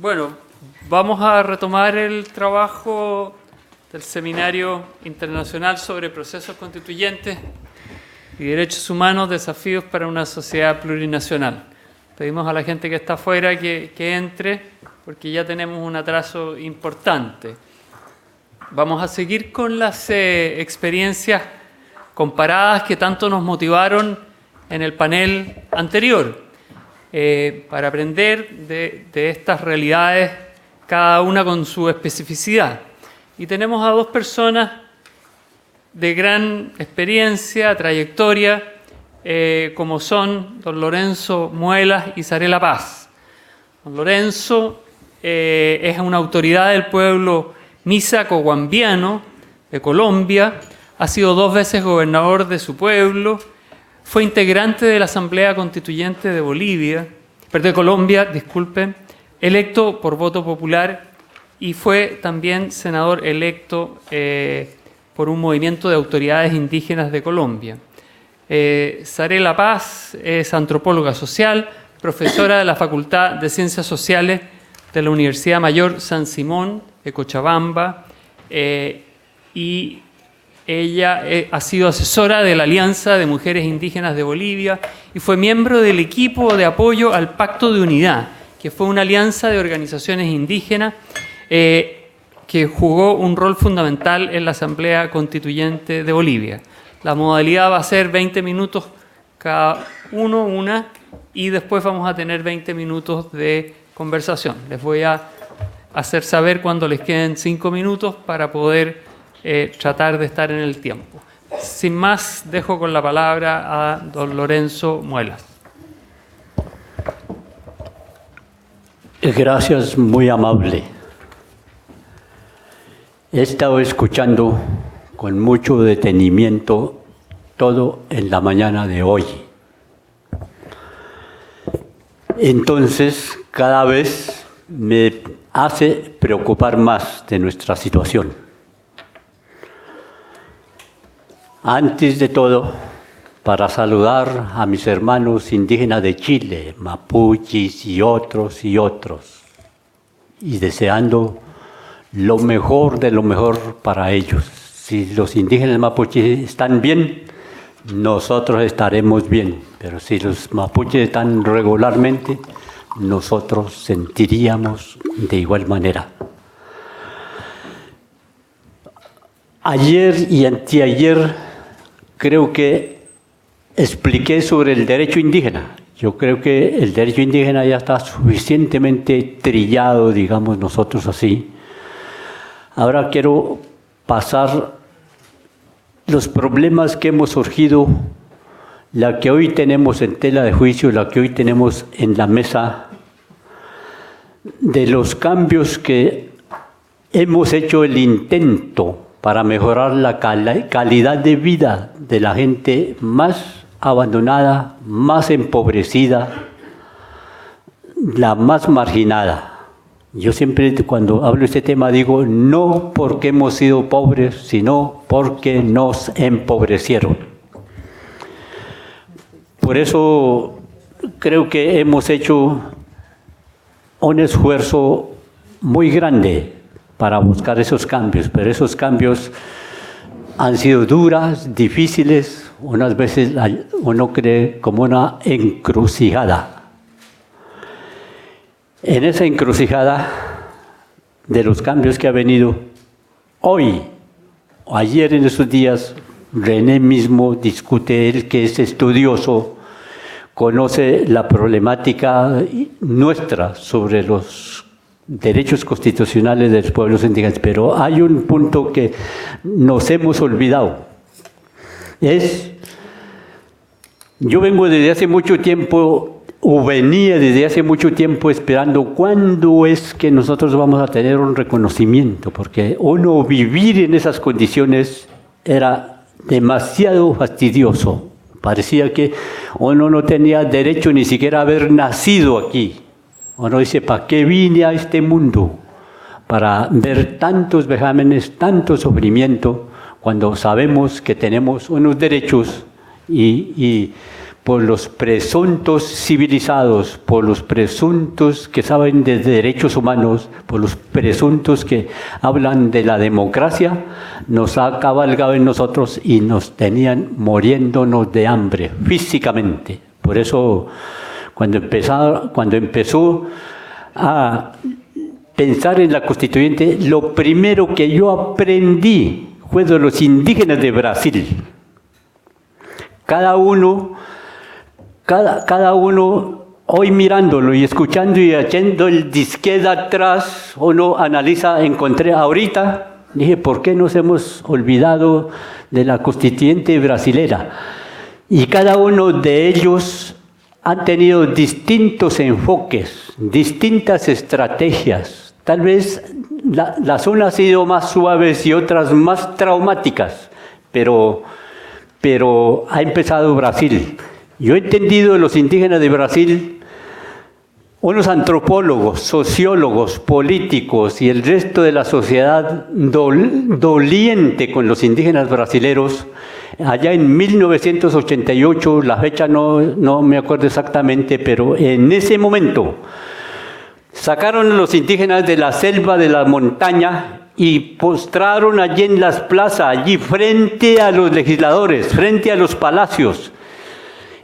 Bueno, vamos a retomar el trabajo del Seminario Internacional sobre Procesos Constituyentes y Derechos Humanos, Desafíos para una Sociedad Plurinacional. Pedimos a la gente que está afuera que entre, porque ya tenemos un atraso importante. Vamos a seguir con las experiencias comparadas que tanto nos motivaron en el panel anterior, para aprender de estas realidades, cada una con su especificidad. Y tenemos a dos personas de gran experiencia, trayectoria, como son don Lorenzo Muelas y Sarela Paz. Don Lorenzo es una autoridad del pueblo Misa Coguambiano de Colombia, ha sido 2 veces gobernador de su pueblo, fue integrante de la Asamblea Constituyente de Colombia, electo por voto popular y fue también senador electo por un movimiento de autoridades indígenas de Colombia. Sarela Paz es antropóloga social, profesora de la Facultad de Ciencias Sociales de la Universidad Mayor San Simón de Cochabamba, y ella ha sido asesora de la Alianza de Mujeres Indígenas de Bolivia y fue miembro del equipo de apoyo al Pacto de Unidad, que fue una alianza de organizaciones indígenas que jugó un rol fundamental en la Asamblea Constituyente de Bolivia. La modalidad va a ser 20 minutos cada uno, y después vamos a tener 20 minutos de conversación. Les voy a hacer saber cuando les queden 5 minutos para poder tratar de estar en el tiempo. Sin más, dejo con la palabra a don Lorenzo Muelas. Gracias, muy amable. He estado escuchando con mucho detenimiento todo en la mañana de hoy. Entonces, cada vez me hace preocupar más de nuestra situación. Antes de todo, para saludar a mis hermanos indígenas de Chile, mapuches y otros, y deseando lo mejor de lo mejor para ellos. Si los indígenas mapuches están bien, nosotros estaremos bien, pero si los mapuches están regularmente, nosotros sentiríamos de igual manera. Ayer y anteayer creo que expliqué sobre el derecho indígena. Yo creo que el derecho indígena ya está suficientemente trillado, digamos nosotros así. Ahora quiero pasar los problemas que hemos surgido, la que hoy tenemos en tela de juicio, la que hoy tenemos en la mesa, de los cambios que hemos hecho el intento para mejorar la calidad de vida de la gente más abandonada, más empobrecida, la más marginada. Yo siempre cuando hablo de este tema digo, no porque hemos sido pobres, sino porque nos empobrecieron. Por eso creo que hemos hecho un esfuerzo muy grande para buscar esos cambios, pero esos cambios han sido duras, difíciles, unas veces uno cree como una encrucijada. En esa encrucijada de los cambios que ha venido hoy, o ayer en esos días, René mismo discute, él que es estudioso, conoce la problemática nuestra sobre los derechos constitucionales de los pueblos indígenas, pero hay un punto que nos hemos olvidado. Yo vengo desde hace mucho tiempo, o venía desde hace mucho tiempo esperando cuándo es que nosotros vamos a tener un reconocimiento, porque uno vivir en esas condiciones era demasiado fastidioso. Parecía que uno no tenía derecho ni siquiera a haber nacido aquí. Uno dice, ¿para qué vine a este mundo? Para ver tantos vejámenes, tanto sufrimiento, cuando sabemos que tenemos unos derechos y por los presuntos civilizados, por los presuntos que saben de derechos humanos, por los presuntos que hablan de la democracia, nos ha cabalgado en nosotros y nos tenían muriéndonos de hambre físicamente. Por eso, cuando empezó a pensar en la constituyente, lo primero que yo aprendí fue de los indígenas de Brasil. Cada uno, hoy mirándolo y escuchando y haciendo el disque de atrás, uno analiza, encontré ahorita, dije, ¿por qué nos hemos olvidado de la constituyente brasilera? Y cada uno de ellos han tenido distintos enfoques, distintas estrategias. Tal vez las unas han sido más suaves y otras más traumáticas, pero ha empezado Brasil. Yo he entendido de los indígenas de Brasil, unos antropólogos, sociólogos, políticos y el resto de la sociedad doliente con los indígenas brasileros. Allá en 1988, la fecha no me acuerdo exactamente, pero en ese momento sacaron a los indígenas de la selva, de la montaña, y postraron allí en las plazas, allí frente a los legisladores, frente a los palacios.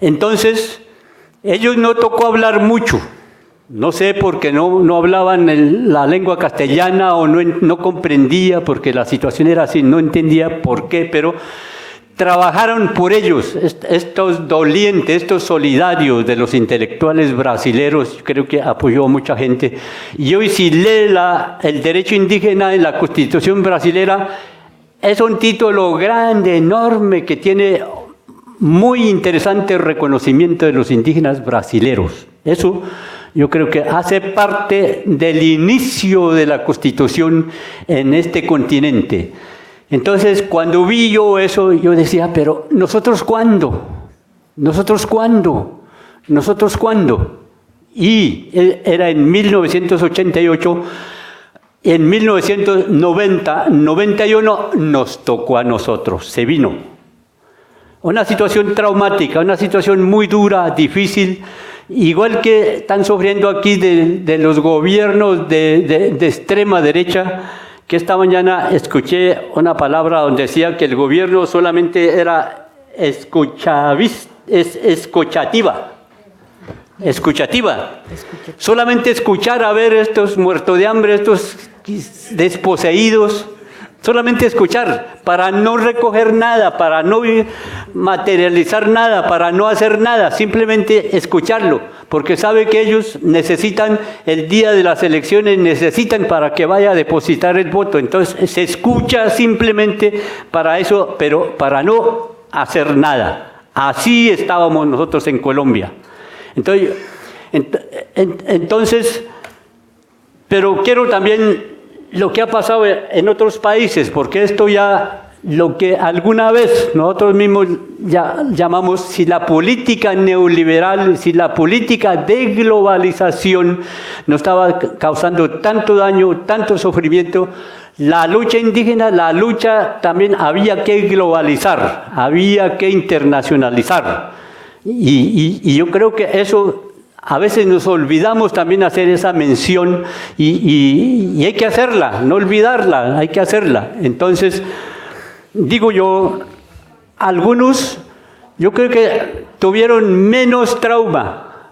Entonces, ellos no tocó hablar mucho. No sé, porque no hablaban la lengua castellana o no comprendía, porque la situación era así, no entendía por qué, pero trabajaron por ellos, estos dolientes, estos solidarios de los intelectuales brasileros. Creo que apoyó a mucha gente. Y hoy, si lee el derecho indígena en la Constitución brasilera, es un título grande, enorme, que tiene muy interesante reconocimiento de los indígenas brasileros. Eso yo creo que hace parte del inicio de la Constitución en este continente. Entonces, cuando vi yo eso, yo decía, pero ¿nosotros cuándo? ¿Nosotros cuándo? ¿Nosotros cuándo? Y era en 1988, en 1990, 91 nos tocó a nosotros, se vino. Una situación traumática, una situación muy dura, difícil, igual que están sufriendo aquí de los gobiernos de extrema derecha, que esta mañana escuché una palabra donde decía que el gobierno solamente era escuchativa. Solamente escuchar a ver estos muertos de hambre, estos desposeídos, solamente escuchar, para no recoger nada, para no materializar nada, para no hacer nada, simplemente escucharlo, porque sabe que ellos necesitan, el día de las elecciones, necesitan para que vaya a depositar el voto. Entonces se escucha simplemente para eso, pero para no hacer nada. Así estábamos nosotros en Colombia. Entonces, pero quiero también lo que ha pasado en otros países, porque esto ya, lo que alguna vez nosotros mismos ya llamamos, si la política neoliberal, si la política de globalización nos estaba causando tanto daño, tanto sufrimiento, la lucha indígena, la lucha también había que globalizar, había que internacionalizar. Y yo creo que eso a veces nos olvidamos también hacer esa mención y hay que hacerla, no olvidarla, hay que hacerla. Entonces, digo yo, algunos, yo creo que tuvieron menos trauma.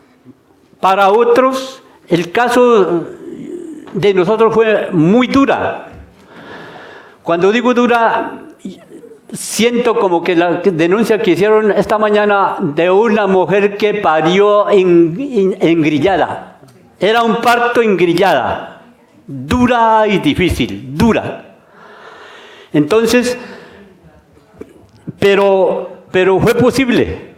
Para otros, el caso de nosotros fue muy dura. Cuando digo dura, siento como que la denuncia que hicieron esta mañana de una mujer que parió engrillada. Era un parto engrillada, dura y difícil, dura. Entonces, pero fue posible.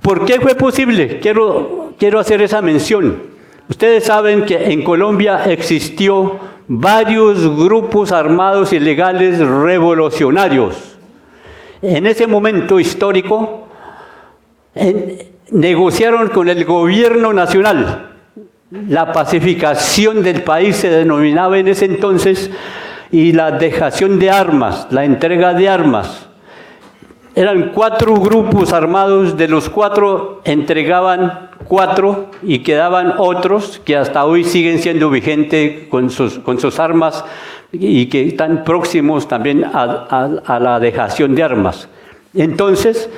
¿Por qué fue posible? Quiero hacer esa mención. Ustedes saben que en Colombia existió varios grupos armados ilegales revolucionarios. En ese momento histórico, negociaron con el gobierno nacional. La pacificación del país se denominaba en ese entonces, y la dejación de armas, la entrega de armas. eran 4 grupos armados, de los 4 entregaban 4 y quedaban otros que hasta hoy siguen siendo vigentes con sus armas y que están próximos también a la dejación de armas. Entonces,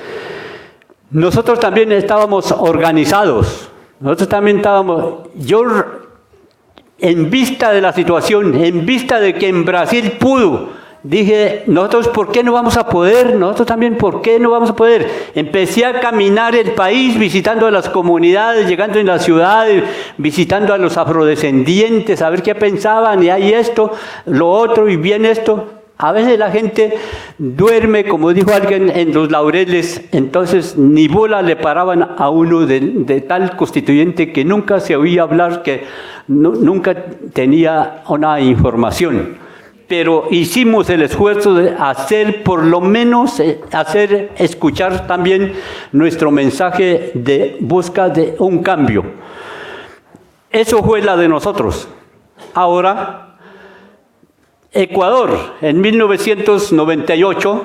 nosotros también estábamos organizados, en vista de la situación, en vista de que en Brasil pudo, dije, nosotros, ¿por qué no vamos a poder? Nosotros también, ¿por qué no vamos a poder? Empecé a caminar el país, visitando a las comunidades, llegando en las ciudades, visitando a los afrodescendientes, a ver qué pensaban, y hay esto, lo otro, y bien esto. A veces la gente duerme, como dijo alguien, en los laureles, entonces ni bola le paraban a uno de tal constituyente que nunca se oía hablar, que nunca tenía una información. Pero hicimos el esfuerzo de hacer, por lo menos, hacer escuchar también nuestro mensaje de busca de un cambio. Eso fue la de nosotros. Ahora, Ecuador, en 1998,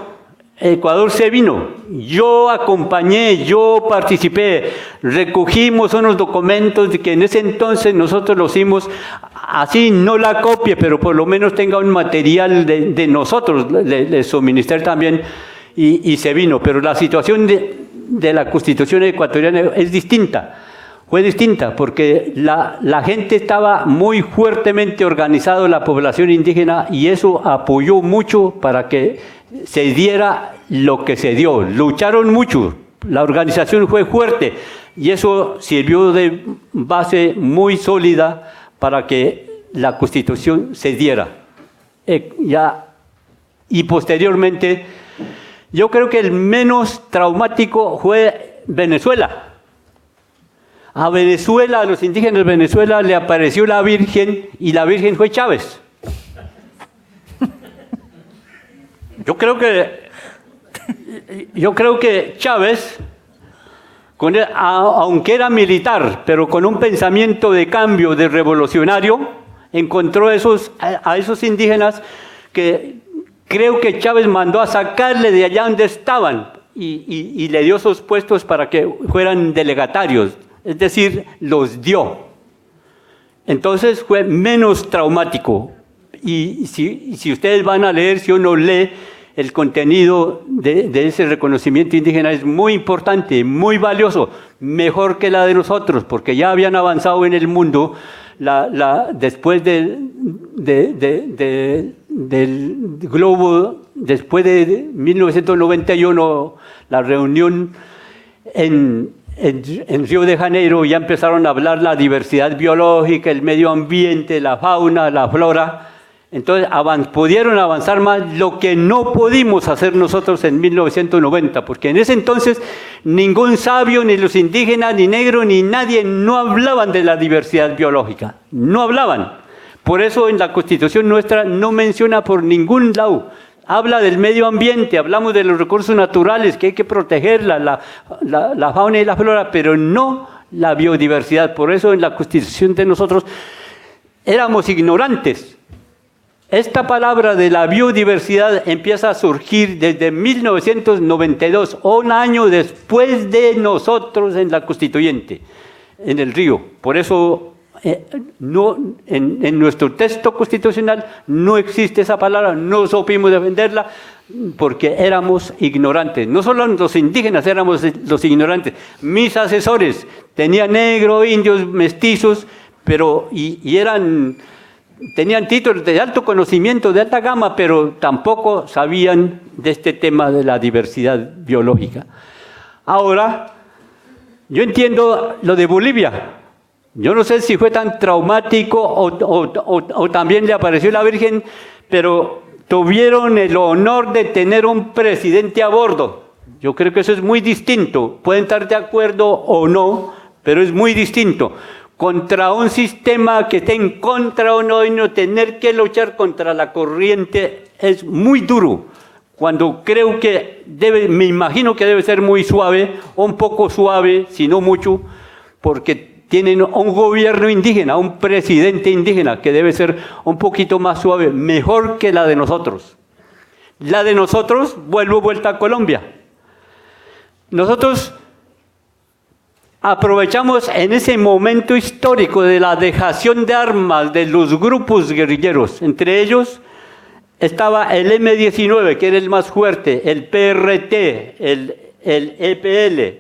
Ecuador se vino. Yo acompañé, yo participé, recogimos unos documentos que en ese entonces nosotros los hicimos así, no la copie, pero por lo menos tenga un material de nosotros, le suministré también y se vino. Pero la situación de la Constitución ecuatoriana es distinta. Fue distinta porque la gente estaba muy fuertemente organizada, la población indígena, y eso apoyó mucho para que se diera lo que se dio. Lucharon mucho, la organización fue fuerte y eso sirvió de base muy sólida para que la Constitución se diera. Y posteriormente, yo creo que el menos traumático fue Venezuela. A Venezuela, a los indígenas de Venezuela, le apareció la Virgen y la Virgen fue Chávez. Yo creo que Chávez, aunque era militar, pero con un pensamiento de cambio, de revolucionario, encontró a esos indígenas que creo que Chávez mandó a sacarle de allá donde estaban y le dio esos puestos para que fueran delegatarios. Es decir, los dio. Entonces fue menos traumático. Y si ustedes van a leer, si uno lee el contenido de ese reconocimiento indígena, es muy importante, muy valioso, mejor que la de nosotros, porque ya habían avanzado en el mundo después del globo, después de 1991, la reunión en Río de Janeiro, ya empezaron a hablar la diversidad biológica, el medio ambiente, la fauna, la flora. Entonces pudieron avanzar más, lo que no pudimos hacer nosotros en 1990, porque en ese entonces ningún sabio, ni los indígenas, ni negros, ni nadie, no hablaban de la diversidad biológica, no hablaban. Por eso en la Constitución nuestra no menciona por ningún lado. Habla del medio ambiente, hablamos de los recursos naturales, que hay que protegerla, la fauna y la flora, pero no la biodiversidad. Por eso en la Constitución de nosotros éramos ignorantes. Esta palabra de la biodiversidad empieza a surgir desde 1992, un año después de nosotros en la Constituyente, en el Río. Por eso en nuestro texto constitucional no existe esa palabra, no supimos defenderla porque éramos ignorantes. No solo los indígenas éramos los ignorantes, mis asesores tenían negros, indios, mestizos, pero tenían títulos de alto conocimiento, de alta gama, pero tampoco sabían de este tema de la diversidad biológica. Ahora, yo entiendo lo de Bolivia. Yo no sé si fue tan traumático o también le apareció la Virgen, pero tuvieron el honor de tener un presidente a bordo. Yo creo que eso es muy distinto. Pueden estar de acuerdo o no, pero es muy distinto. Contra un sistema que esté en contra o no, y no tener que luchar contra la corriente es muy duro. Cuando creo que me imagino que debe ser muy suave, un poco suave, si no mucho, porque tienen un gobierno indígena, un presidente indígena, que debe ser un poquito más suave, mejor que la de nosotros. La de nosotros, vuelta a Colombia. nosotros aprovechamos en ese momento histórico de la dejación de armas de los grupos guerrilleros. Entre ellos estaba el M-19, que era el más fuerte, el PRT, el EPL,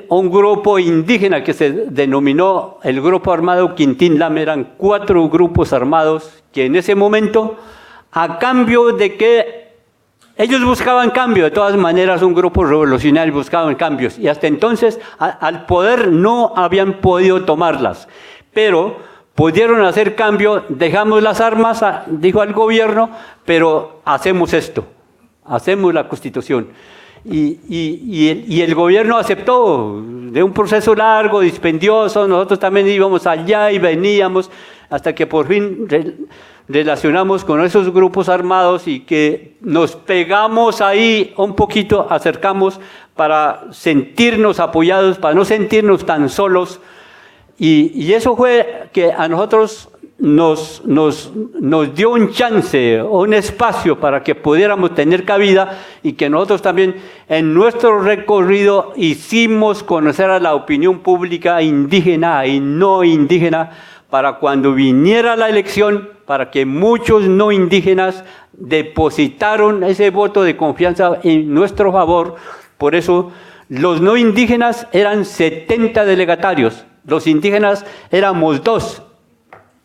un grupo indígena que se denominó el Grupo Armado Quintín Lame. Eran 4 grupos armados que en ese momento, a cambio de que ellos buscaban cambio, de todas maneras un grupo revolucionario buscaban cambios, y hasta entonces al poder no habían podido tomarlas, pero pudieron hacer cambio. Dejamos las armas, dijo el gobierno, pero hacemos esto, hacemos la Constitución. Y el gobierno aceptó, de un proceso largo, dispendioso. Nosotros también íbamos allá y veníamos, hasta que por fin relacionamos con esos grupos armados y que nos pegamos ahí un poquito, acercamos para sentirnos apoyados, para no sentirnos tan solos. Y eso fue que a nosotros nos dio un chance, un espacio para que pudiéramos tener cabida, y que nosotros también en nuestro recorrido hicimos conocer a la opinión pública indígena y no indígena, para cuando viniera la elección, para que muchos no indígenas depositaron ese voto de confianza en nuestro favor. Por eso los no indígenas eran 70 delegatarios, los indígenas éramos 2.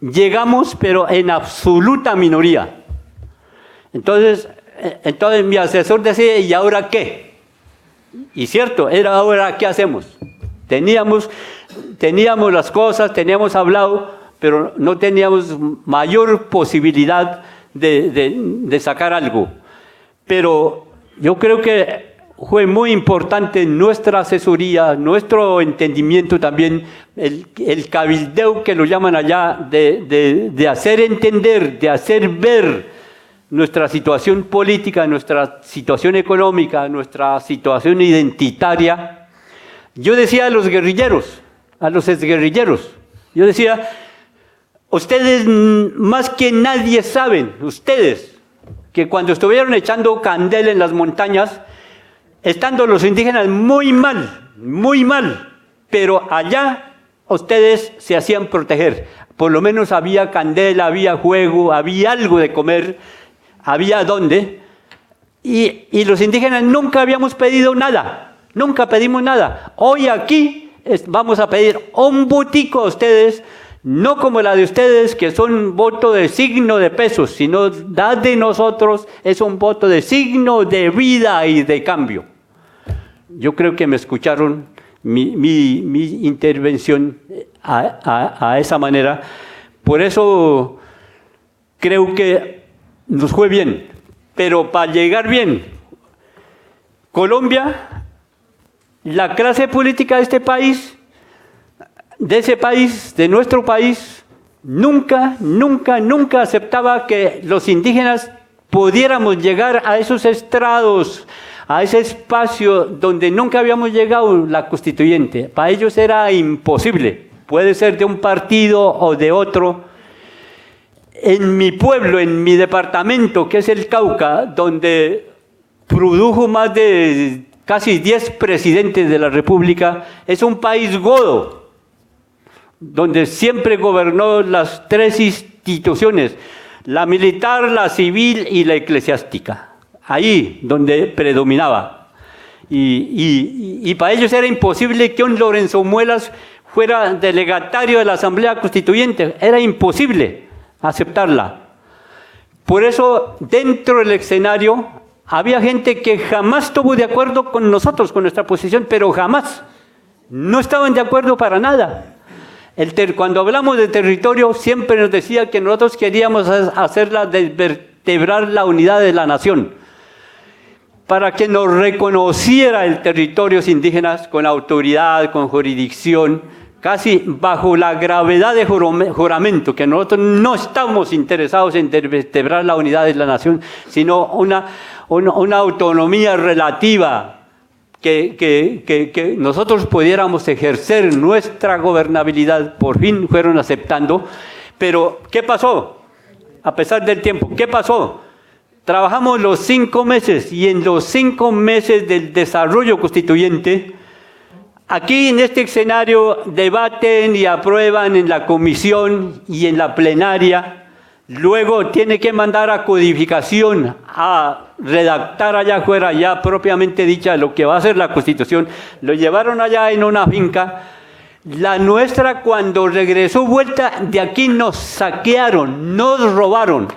Llegamos, pero en absoluta minoría. Entonces mi asesor decía, ¿y ahora qué? Y cierto, era ahora qué hacemos. Teníamos las cosas, teníamos hablado, pero no teníamos mayor posibilidad de sacar algo. Pero yo creo que fue muy importante nuestra asesoría, nuestro entendimiento también, el cabildeo, que lo llaman allá, de hacer entender, de hacer ver nuestra situación política, nuestra situación económica, nuestra situación identitaria. Yo decía a los guerrilleros, a los exguerrilleros, yo decía, ustedes más que nadie saben, ustedes, que cuando estuvieron echando candela en las montañas, estando los indígenas muy mal, pero allá ustedes se hacían proteger. Por lo menos había candela, había juego, había algo de comer, había dónde. Y los indígenas nunca habíamos pedido nada, nunca pedimos nada. Hoy aquí vamos a pedir un votico a ustedes, no como la de ustedes, que son voto de signo de pesos, sino la de nosotros es un voto de signo de vida y de cambio. Yo creo que me escucharon mi intervención a esa manera. Por eso creo que nos fue bien. Pero para llegar bien, Colombia, la clase política de este país, de nuestro país, nunca aceptaba que los indígenas pudiéramos llegar a esos estrados, a ese espacio donde nunca habíamos llegado, la constituyente. Para ellos era imposible. Puede ser de un partido o de otro. En mi pueblo, en mi departamento, que es el Cauca, donde produjo más de casi 10 presidentes de la República, es un país godo, donde siempre gobernó las 3 instituciones, la militar, la civil y la eclesiástica. Ahí donde predominaba. Y para ellos era imposible que un Lorenzo Muelas fuera delegatario de la Asamblea Constituyente. Era imposible aceptarla. Por eso, dentro del escenario, había gente que jamás estuvo de acuerdo con nosotros, con nuestra posición, pero jamás. No estaban de acuerdo para nada. Cuando hablamos de territorio, siempre nos decía que nosotros queríamos hacerla desvertebrar la unidad de la nación, para que nos reconociera el territorio indígenas con autoridad, con jurisdicción, casi bajo la gravedad de juramento, que nosotros no estamos interesados en vertebrar la unidad de la nación, sino una autonomía relativa, que nosotros pudiéramos ejercer nuestra gobernabilidad. Por fin fueron aceptando. Pero, ¿qué pasó? A pesar del tiempo, ¿qué pasó? trabajamos los 5 meses y en los 5 meses del desarrollo constituyente, aquí en este escenario debaten y aprueban en la comisión y en la plenaria. Luego tiene que mandar a codificación, a redactar allá afuera, ya propiamente dicha, lo que va a ser la Constitución. Lo llevaron allá en una finca. La nuestra, cuando regresó vuelta, de aquí nos saquearon, nos robaron.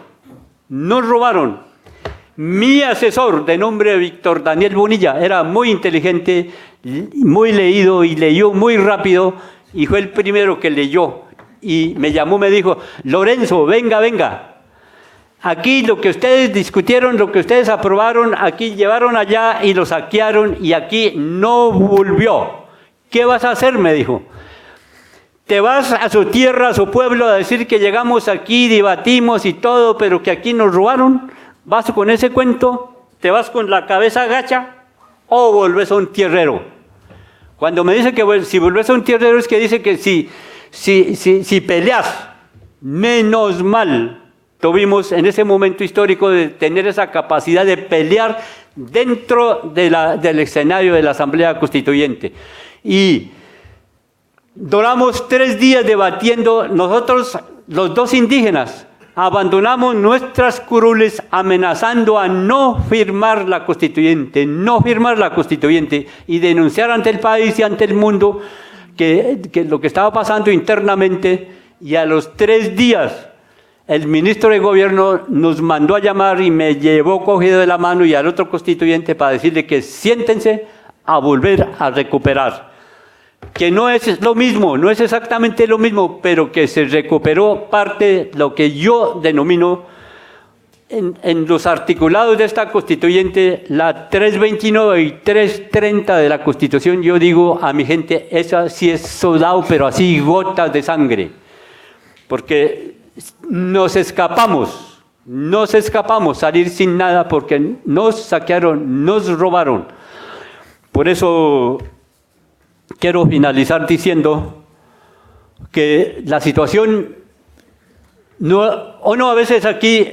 Mi asesor, de nombre Víctor Daniel Bonilla, era muy inteligente, muy leído y leyó muy rápido, y fue el primero que leyó. Y me llamó, me dijo, Lorenzo, venga. Aquí lo que ustedes discutieron, lo que ustedes aprobaron, aquí llevaron allá y lo saquearon y aquí no volvió. ¿Qué vas a hacer?, me dijo. ¿Te vas a su tierra, a su pueblo, a decir que llegamos aquí, debatimos y todo, pero que aquí nos robaron? ¿Vas con ese cuento? ¿Te vas con la cabeza agacha o volvés a un tierrero? Cuando me dice que si volvés a un tierrero es que dice que si peleas, menos mal tuvimos en ese momento histórico de tener esa capacidad de pelear dentro del escenario de la Asamblea Constituyente. Y duramos 3 días debatiendo. Nosotros, los 2 indígenas, abandonamos nuestras curules amenazando a no firmar la Constituyente y denunciar ante el país y ante el mundo que lo que estaba pasando internamente. Y a los 3 días el ministro de Gobierno nos mandó a llamar y me llevó cogido de la mano y al otro constituyente para decirle que siéntense a volver a recuperar. Que no es lo mismo, no es exactamente lo mismo, pero que se recuperó parte, lo que yo denomino en los articulados de esta constituyente, la 329 y 330 de la Constitución. Yo digo a mi gente, esa sí es sudado, pero así gotas de sangre, porque nos escapamos salir sin nada, porque nos saquearon, nos robaron. Por eso quiero finalizar diciendo que la situación, uno a veces aquí,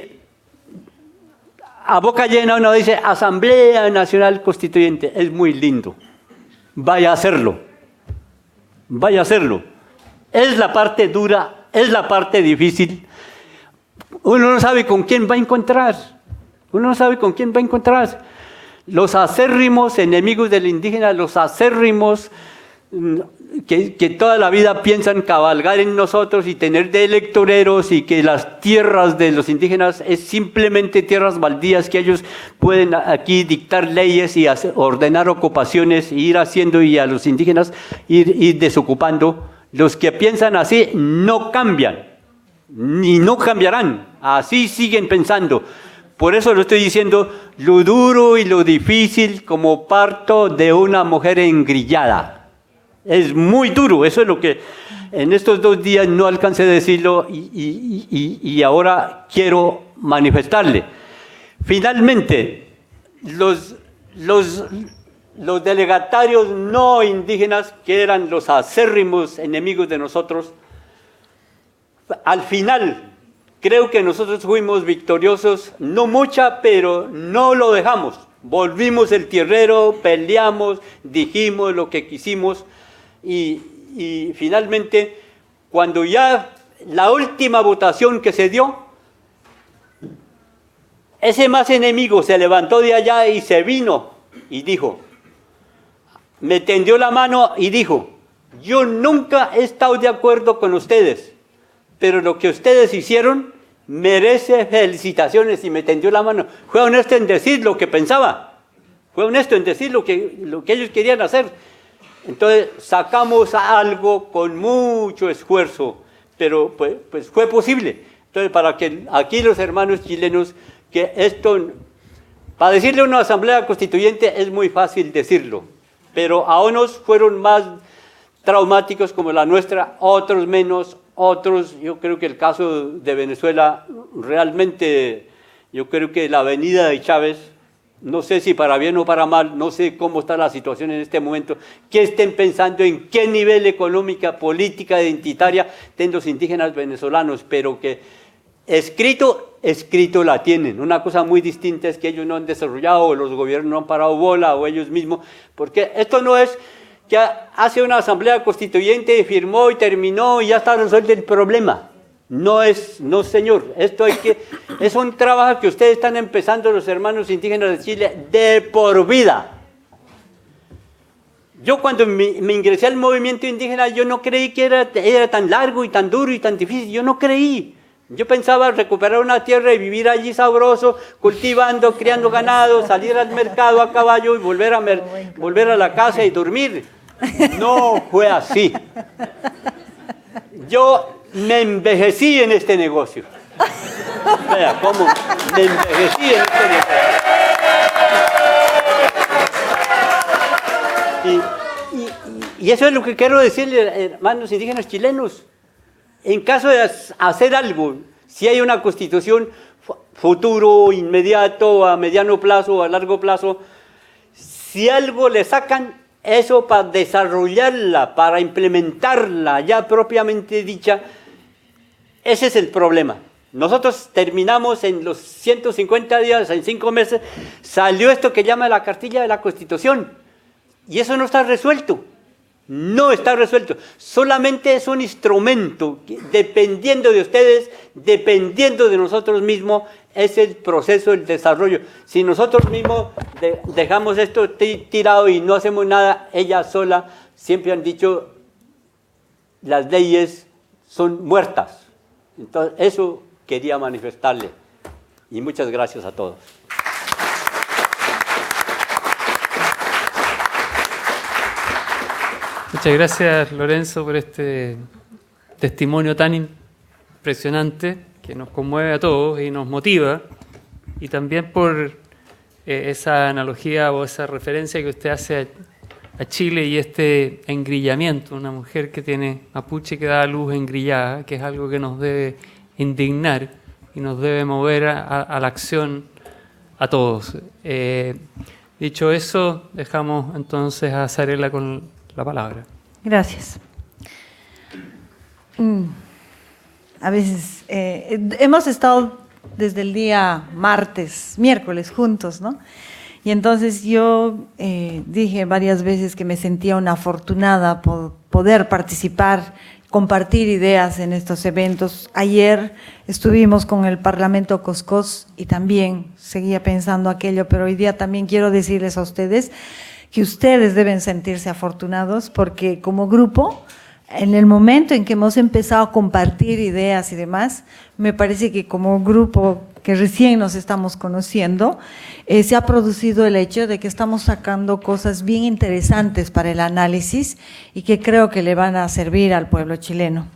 a boca llena, uno dice Asamblea Nacional Constituyente, es muy lindo, vaya a hacerlo. Es la parte dura, es la parte difícil. Uno no sabe con quién va a encontrar. Los acérrimos enemigos del indígena, los acérrimos que toda la vida piensan cabalgar en nosotros y tener de electoreros, y que las tierras de los indígenas es simplemente tierras baldías, que ellos pueden aquí dictar leyes y ordenar ocupaciones e ir haciendo, y a los indígenas ir desocupando. Los que piensan así no cambian, ni no cambiarán, así siguen pensando. Por eso lo estoy diciendo, lo duro y lo difícil como parto de una mujer engrillada. Es muy duro, eso es lo que en estos 2 días no alcancé a decirlo y ahora quiero manifestarle. Finalmente, los delegatarios no indígenas, que eran los acérrimos enemigos de nosotros, al final creo que nosotros fuimos victoriosos, no mucha, pero no lo dejamos. Volvimos el tierrero, peleamos, dijimos lo que quisimos. Y finalmente, cuando ya la última votación que se dio, ese más enemigo se levantó de allá y se vino y dijo, me tendió la mano y dijo, yo nunca he estado de acuerdo con ustedes, pero lo que ustedes hicieron merece felicitaciones, y me tendió la mano. Fue honesto en decir lo que pensaba, fue honesto en decir lo que ellos querían hacer. Entonces sacamos algo con mucho esfuerzo, pero pues fue posible. Entonces, para que aquí los hermanos chilenos, que esto, para decirle a una asamblea constituyente es muy fácil decirlo, pero a unos fueron más traumáticos como la nuestra, otros menos, otros, yo creo que el caso de Venezuela, realmente, yo creo que la venida de Chávez, no sé si para bien o para mal, no sé cómo está la situación en este momento, que estén pensando en qué nivel económica, política, identitaria tienen los indígenas venezolanos, pero que escrito la tienen. Una cosa muy distinta es que ellos no han desarrollado, o los gobiernos no han parado bola, o ellos mismos, porque esto no es que hace una asamblea constituyente, firmó y terminó y ya está resuelto el problema. No señor, esto es un trabajo que ustedes están empezando, los hermanos indígenas de Chile, de por vida. Yo cuando me ingresé al movimiento indígena, yo no creí que era tan largo y tan duro y tan difícil, yo no creí. Yo pensaba recuperar una tierra y vivir allí sabroso, cultivando, criando ganado, salir al mercado a caballo y volver a la casa y dormir. No fue así. Yo me envejecí en este negocio. Vea cómo me envejecí en este negocio. Y eso es lo que quiero decirle, hermanos indígenas chilenos. En caso de hacer algo, si hay una constitución futuro, inmediato, a mediano plazo, a largo plazo, si algo le sacan, eso para desarrollarla, para implementarla ya propiamente dicha, ese es el problema. Nosotros terminamos en los 150 días, en 5 meses, salió esto que llama la cartilla de la Constitución. Y eso no está resuelto. No está resuelto, solamente es un instrumento que, dependiendo de ustedes, dependiendo de nosotros mismos, es el proceso del desarrollo. Si nosotros mismos dejamos esto tirado y no hacemos nada, ella sola, siempre han dicho, las leyes son muertas. Entonces, eso quería manifestarle. Y muchas gracias a todos. Muchas gracias, Lorenzo, por este testimonio tan impresionante que nos conmueve a todos y nos motiva, y también por esa analogía o esa referencia que usted hace a Chile y este engrillamiento, una mujer que tiene mapuche que da a luz engrillada, que es algo que nos debe indignar y nos debe mover a la acción a todos. Dicho eso, dejamos entonces a Zarela con la palabra. Gracias. A veces hemos estado desde el día miércoles juntos, ¿no? Y entonces yo dije varias veces que me sentía una afortunada por poder participar, compartir ideas en estos eventos. Ayer estuvimos con el Parlamento Coscós y también seguía pensando aquello, pero hoy día también quiero decirles a ustedes que ustedes deben sentirse afortunados porque como grupo, en el momento en que hemos empezado a compartir ideas y demás, me parece que como grupo que recién nos estamos conociendo, se ha producido el hecho de que estamos sacando cosas bien interesantes para el análisis y que creo que le van a servir al pueblo chileno.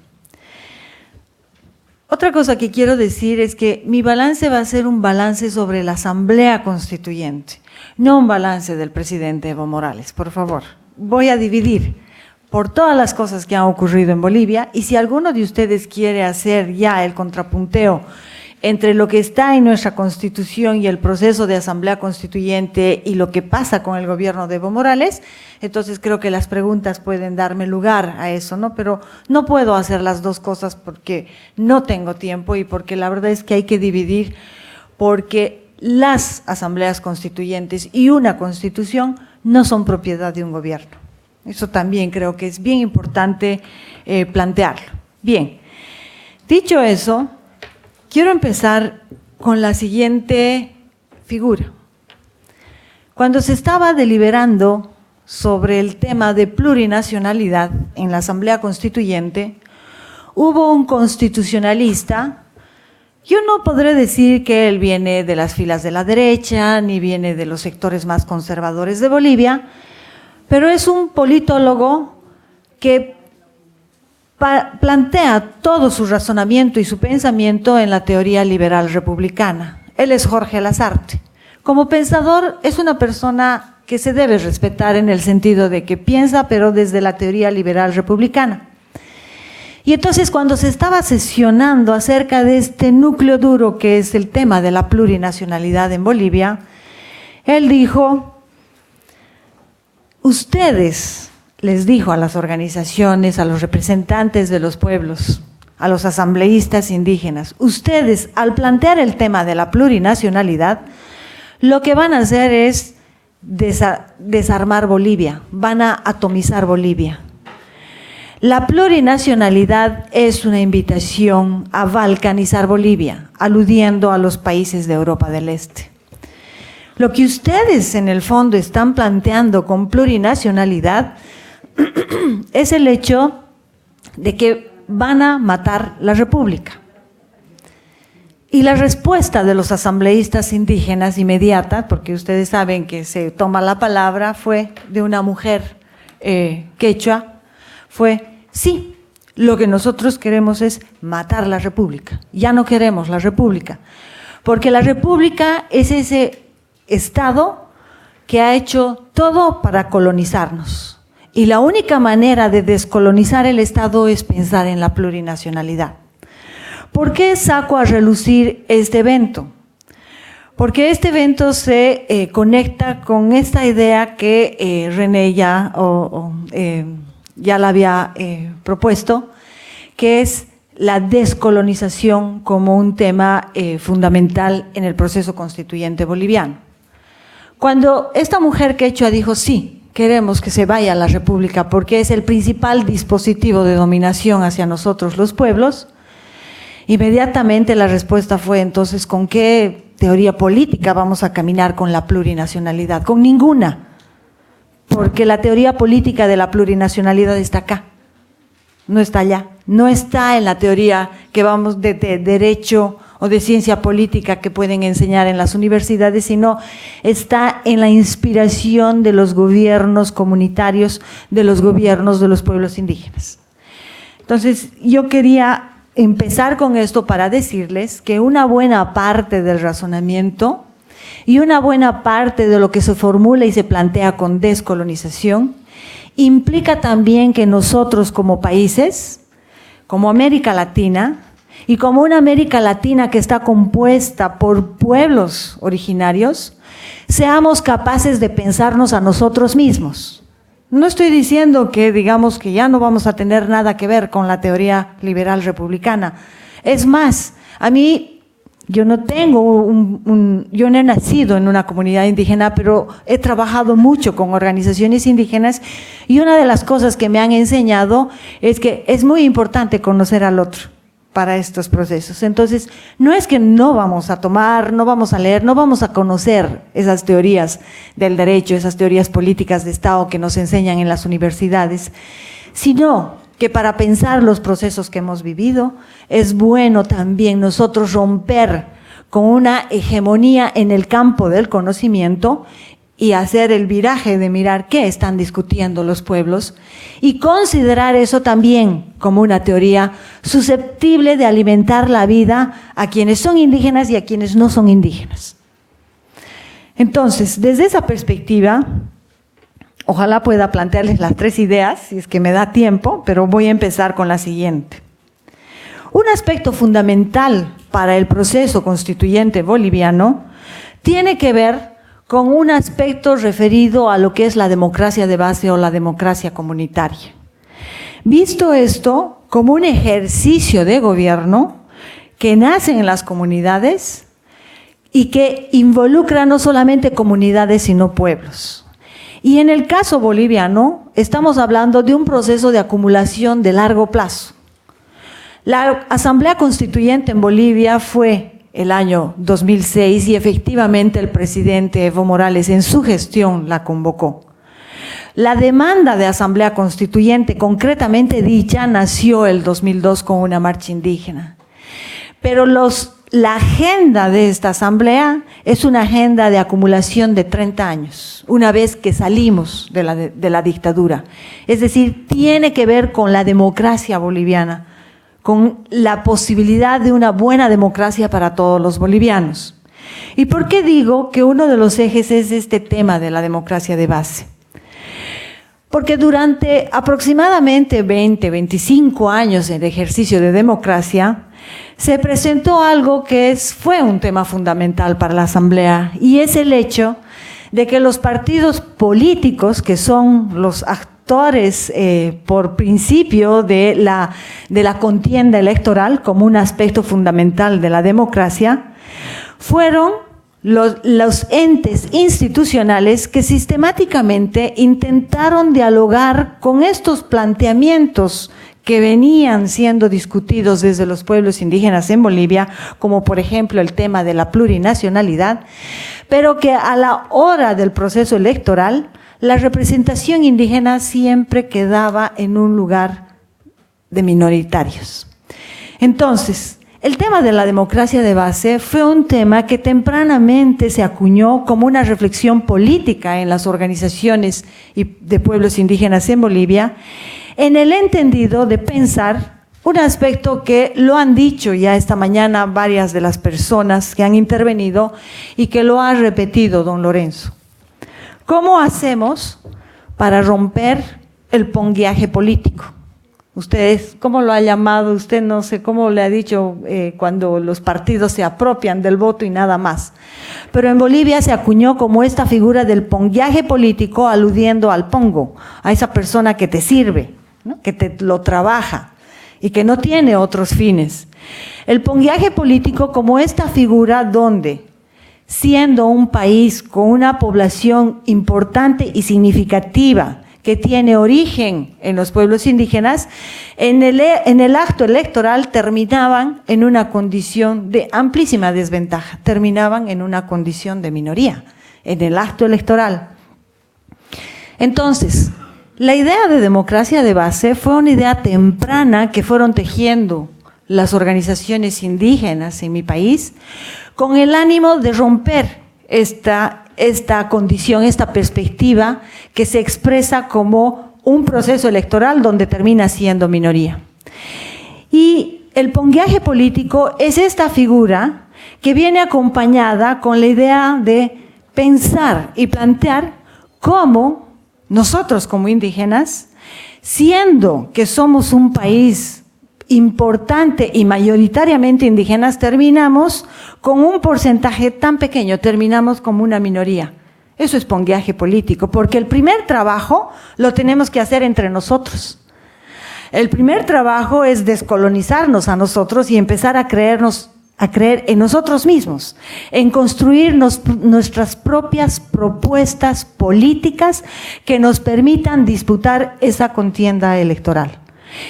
Otra cosa que quiero decir es que mi balance va a ser un balance sobre la Asamblea Constituyente, no un balance del presidente Evo Morales, por favor. Voy a dividir por todas las cosas que han ocurrido en Bolivia y si alguno de ustedes quiere hacer ya el contrapunteo entre lo que está en nuestra Constitución y el proceso de Asamblea Constituyente y lo que pasa con el gobierno de Evo Morales, entonces creo que las preguntas pueden darme lugar a eso, ¿no? Pero no puedo hacer las dos cosas porque no tengo tiempo y porque la verdad es que hay que dividir, porque las asambleas constituyentes y una constitución no son propiedad de un gobierno. Eso también creo que es bien importante plantearlo. Bien, dicho eso, quiero empezar con la siguiente figura. Cuando se estaba deliberando sobre el tema de plurinacionalidad en la Asamblea Constituyente, hubo un constitucionalista. Yo no podré decir que él viene de las filas de la derecha, ni viene de los sectores más conservadores de Bolivia, pero es un politólogo que plantea todo su razonamiento y su pensamiento en la teoría liberal republicana. Él es Jorge Lasarte. Como pensador es una persona que se debe respetar en el sentido de que piensa, pero desde la teoría liberal republicana. Y entonces cuando se estaba sesionando acerca de este núcleo duro que es el tema de la plurinacionalidad en Bolivia, él dijo, ustedes, les dijo a las organizaciones, a los representantes de los pueblos, a los asambleístas indígenas. Ustedes, al plantear el tema de la plurinacionalidad, lo que van a hacer es desarmar Bolivia, van a atomizar Bolivia. La plurinacionalidad es una invitación a balcanizar Bolivia, aludiendo a los países de Europa del Este. Lo que ustedes en el fondo están planteando con plurinacionalidad es el hecho de que van a matar la República. Y la respuesta de los asambleístas indígenas inmediata, porque ustedes saben que se toma la palabra, fue de una mujer quechua, fue, sí, lo que nosotros queremos es matar la República, ya no queremos la República, porque la República es ese Estado que ha hecho todo para colonizarnos, y la única manera de descolonizar el Estado es pensar en la plurinacionalidad. ¿Por qué saco a relucir este evento? Porque este evento se conecta con esta idea que René ya la había propuesto, que es la descolonización como un tema fundamental en el proceso constituyente boliviano. Cuando esta mujer quechua dijo sí, queremos que se vaya a la República porque es el principal dispositivo de dominación hacia nosotros los pueblos, inmediatamente la respuesta fue entonces, ¿con qué teoría política vamos a caminar con la plurinacionalidad? Con ninguna, porque la teoría política de la plurinacionalidad está acá, no está allá, no está en la teoría que vamos de derecho o de ciencia política que pueden enseñar en las universidades, sino está en la inspiración de los gobiernos comunitarios, de los gobiernos de los pueblos indígenas. Entonces, yo quería empezar con esto para decirles que una buena parte del razonamiento y una buena parte de lo que se formula y se plantea con descolonización implica también que nosotros como países, como América Latina, y como una América Latina que está compuesta por pueblos originarios, seamos capaces de pensarnos a nosotros mismos. No estoy diciendo que digamos que ya no vamos a tener nada que ver con la teoría liberal republicana. Es más, a mí, yo no he nacido en una comunidad indígena, pero he trabajado mucho con organizaciones indígenas y una de las cosas que me han enseñado es que es muy importante conocer al otro para estos procesos. Entonces, no es que no vamos a tomar, no vamos a leer, no vamos a conocer esas teorías del derecho, esas teorías políticas de Estado que nos enseñan en las universidades, sino que para pensar los procesos que hemos vivido, es bueno también nosotros romper con una hegemonía en el campo del conocimiento y hacer el viraje de mirar qué están discutiendo los pueblos y considerar eso también como una teoría susceptible de alimentar la vida a quienes son indígenas y a quienes no son indígenas. Entonces, desde esa perspectiva, ojalá pueda plantearles las 3 ideas, si es que me da tiempo, pero voy a empezar con la siguiente. Un aspecto fundamental para el proceso constituyente boliviano tiene que ver con un aspecto referido a lo que es la democracia de base o la democracia comunitaria. Visto esto como un ejercicio de gobierno que nace en las comunidades y que involucra no solamente comunidades sino pueblos. Y en el caso boliviano estamos hablando de un proceso de acumulación de largo plazo. La Asamblea Constituyente en Bolivia fue el año 2006 y efectivamente el presidente Evo Morales en su gestión la convocó. La demanda de Asamblea Constituyente, concretamente dicha, nació el 2002 con una marcha indígena. Pero la agenda de esta asamblea es una agenda de acumulación de 30 años, una vez que salimos de la dictadura. Es decir, tiene que ver con la democracia boliviana, con la posibilidad de una buena democracia para todos los bolivianos. ¿Y por qué digo que uno de los ejes es este tema de la democracia de base? Porque durante aproximadamente 25 años en ejercicio de democracia, se presentó algo que fue un tema fundamental para la Asamblea, y es el hecho de que los partidos políticos, que son los factores por principio de la contienda electoral como un aspecto fundamental de la democracia, fueron los entes institucionales que sistemáticamente intentaron dialogar con estos planteamientos que venían siendo discutidos desde los pueblos indígenas en Bolivia, como por ejemplo el tema de la plurinacionalidad, pero que a la hora del proceso electoral, la representación indígena siempre quedaba en un lugar de minoritarios. Entonces, el tema de la democracia de base fue un tema que tempranamente se acuñó como una reflexión política en las organizaciones de pueblos indígenas en Bolivia, en el entendido de pensar un aspecto que lo han dicho ya esta mañana varias de las personas que han intervenido y que lo ha repetido don Lorenzo. ¿Cómo hacemos para romper el pongueaje político? Ustedes, ¿cómo lo ha llamado? Usted no sé cómo le ha dicho cuando los partidos se apropian del voto y nada más. Pero en Bolivia se acuñó como esta figura del pongueaje político aludiendo al pongo, a esa persona que te sirve, ¿no? Que te lo trabaja y que no tiene otros fines. El pongueaje político como esta figura donde, siendo un país con una población importante y significativa, que tiene origen en los pueblos indígenas, en el acto electoral terminaban en una condición de amplísima desventaja, terminaban en una condición de minoría, en el acto electoral. Entonces, la idea de democracia de base fue una idea temprana que fueron tejiendo las organizaciones indígenas en mi país, con el ánimo de romper esta condición, esta perspectiva que se expresa como un proceso electoral donde termina siendo minoría. Y el pongueaje político es esta figura que viene acompañada con la idea de pensar y plantear cómo nosotros como indígenas, siendo que somos un país importante y mayoritariamente indígenas, terminamos con un porcentaje tan pequeño, terminamos como una minoría. Eso es pongueaje político, porque el primer trabajo lo tenemos que hacer entre nosotros. El primer trabajo es descolonizarnos a nosotros y empezar a creer en nosotros mismos, en construir nuestras propias propuestas políticas que nos permitan disputar esa contienda electoral.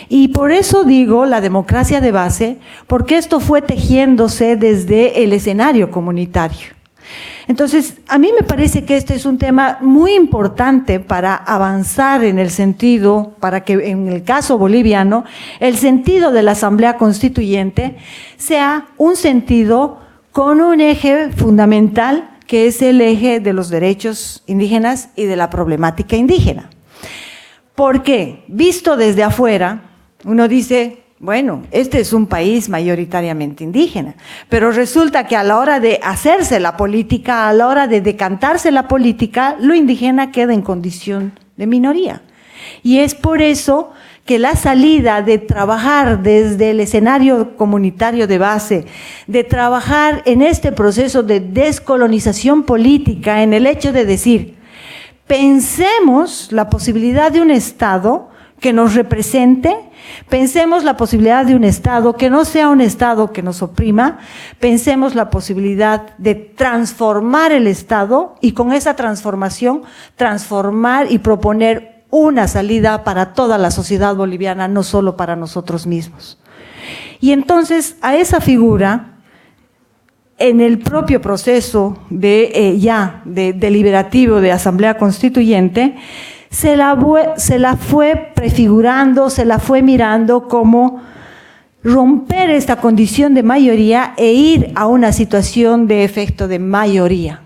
Y por eso digo la democracia de base, porque esto fue tejiéndose desde el escenario comunitario. Entonces, a mí me parece que este es un tema muy importante para avanzar en el sentido, para que en el caso boliviano, el sentido de la Asamblea Constituyente sea un sentido con un eje fundamental, que es el eje de los derechos indígenas y de la problemática indígena. Porque, visto desde afuera, uno dice, bueno, este es un país mayoritariamente indígena, pero resulta que a la hora de hacerse la política, a la hora de decantarse la política, lo indígena queda en condición de minoría. Y es por eso que la salida de trabajar desde el escenario comunitario de base, de trabajar en este proceso de descolonización política, en el hecho de decir, pensemos la posibilidad de un Estado que nos represente, pensemos la posibilidad de un Estado que no sea un Estado que nos oprima, pensemos la posibilidad de transformar el Estado y con esa transformación, transformar y proponer una salida para toda la sociedad boliviana, no solo para nosotros mismos. Y entonces a esa figura, en el propio proceso deliberativo de Asamblea Constituyente, se la fue prefigurando, se la fue mirando como romper esta condición de mayoría e ir a una situación de efecto de mayoría.